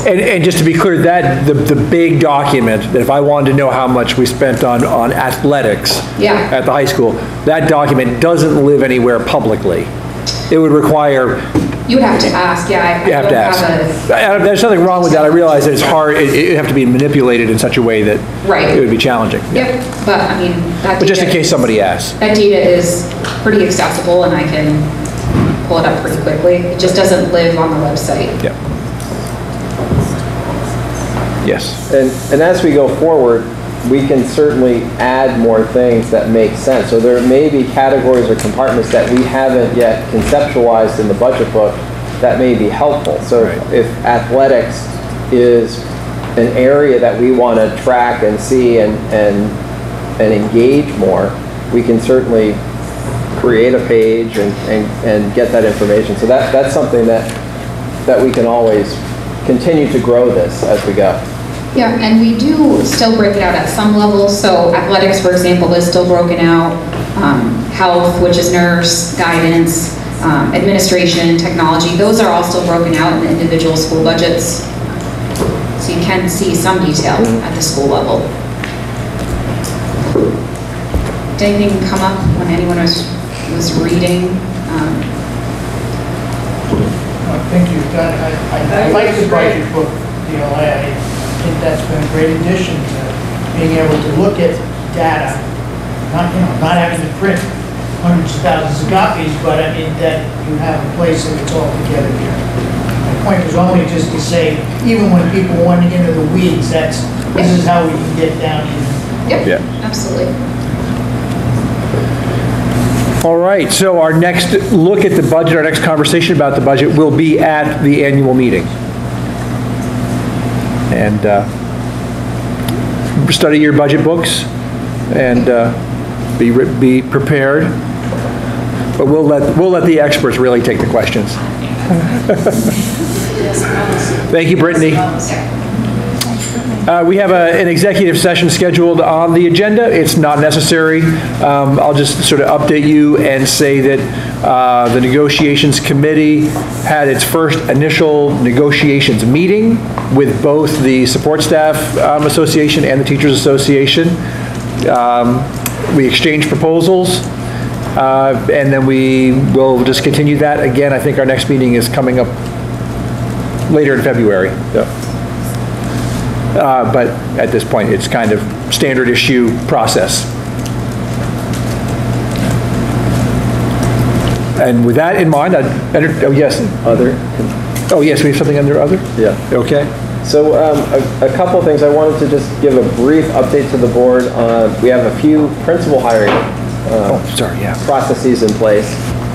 And just to be clear, that the big document, that if I wanted to know how much we spent on athletics at the high school, that document doesn't live anywhere publicly. It would require... You would have to ask, you have to ask. There's nothing wrong with that. I realize that it's hard, it would have to be manipulated in such a way that it would be challenging. But I mean, that But just in case somebody asks. That data is pretty accessible, and I can pull it up pretty quickly. It just doesn't live on the website. Yes. And as we go forward, we can certainly add more things that make sense. So there may be categories or compartments that we haven't yet conceptualized in the budget book that may be helpful. So if athletics is an area that we want to track and see and engage more, we can certainly create a page and get that information. So that's something that we can always continue to grow this as we go. Yeah, and we do still break it out at some levels. So athletics, for example, is still broken out. Health, which is nurse, guidance, administration, technology, those are all still broken out in the individual school budgets. So you can see some detail at the school level. Did anything come up when anyone was reading? I think you've done, I like the budget book, I think that's been a great addition to being able to look at data, not having to print hundreds of thousands of copies, but I mean that you have a place that it's all together here. My point was only just to say, even when people want to get into the weeds, this is how we can get down here. Absolutely. All right, so our next look at the budget, our next conversation about the budget will be at the annual meeting. And study your budget books and be prepared. But we'll let the experts really take the questions. Thank you, Brittany. We have an executive session scheduled on the agenda. It's not necessary. I'll just sort of update you and say that the negotiations committee had its first initial negotiations meeting with both the Support Staff Association and the Teachers Association. We exchanged proposals, and then we will just continue that. Again, I think our next meeting is coming up later in February. But at this point, it's kind of standard issue process. And with that in mind, we have something under other? Yeah. Okay. So a couple of things. I wanted to just give a brief update to the board. We have a few principal hiring processes in place.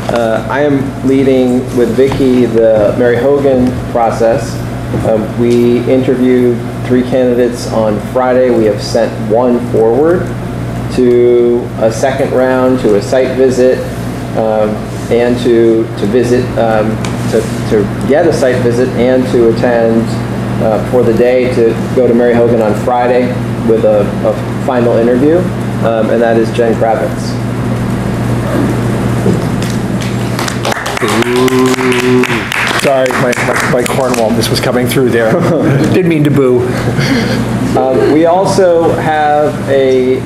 I am leading with Vicki the Mary Hogan process. We interviewed 3 candidates on Friday. We have sent 1 forward to a second round, to a site visit, and to visit, to get a site visit and to attend for the day to go to Mary Hogan on Friday with a final interview, and that is Jen Kravitz. Sorry, my Cornwall, was coming through there. Didn't mean to boo. We also have a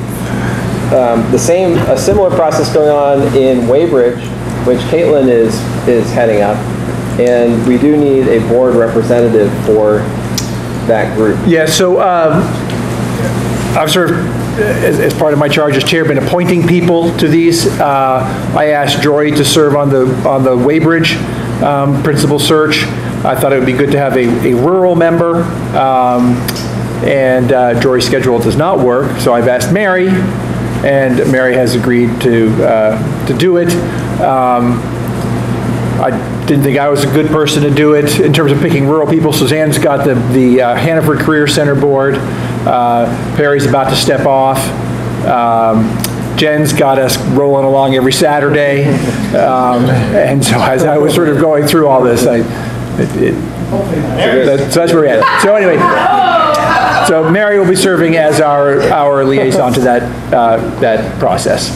similar process going on in Weybridge, which Caitlin is heading up, and we do need a board representative for that group. Yeah, so I've sort of, as part of my charge as chair, been appointing people to these. I asked Joy to serve on the Weybridge principal search. I thought it would be good to have a rural member, and Joy's schedule does not work, so I've asked Mary, and Mary has agreed to do it. I didn't think I was a good person to do it in terms of picking rural people. Suzanne's got the Hannaford Career Center board. Perry's about to step off. Jen's got us rolling along every Saturday. And so as I was sort of going through all this, so that's where we're at. So anyway, so Mary will be serving as our liaison to that process.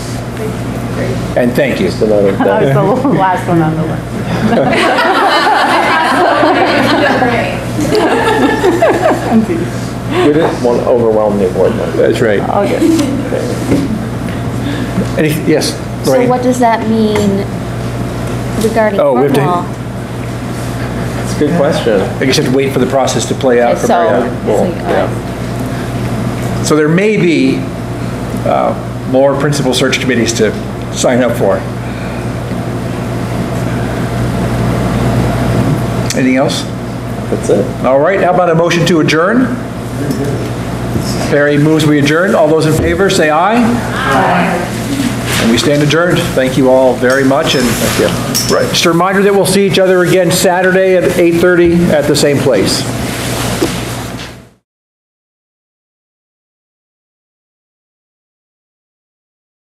And thank you. That was the last one on the list. We didn't want to overwhelm the board member. That's right. Okay. Yes, So Lorraine? what does that mean regarding Oh, we have to- Cornwall? That's a good question. I guess you have to wait for the process to play out for Mary Hogan. So there may be more principal search committees to sign up for. Anything else? That's it. All right, how about a motion to adjourn? Perry moves we adjourn. All those in favor, say aye. Aye. And we stand adjourned. Thank you all very much. And right, just a reminder that we'll see each other again Saturday at 8:30 at the same place.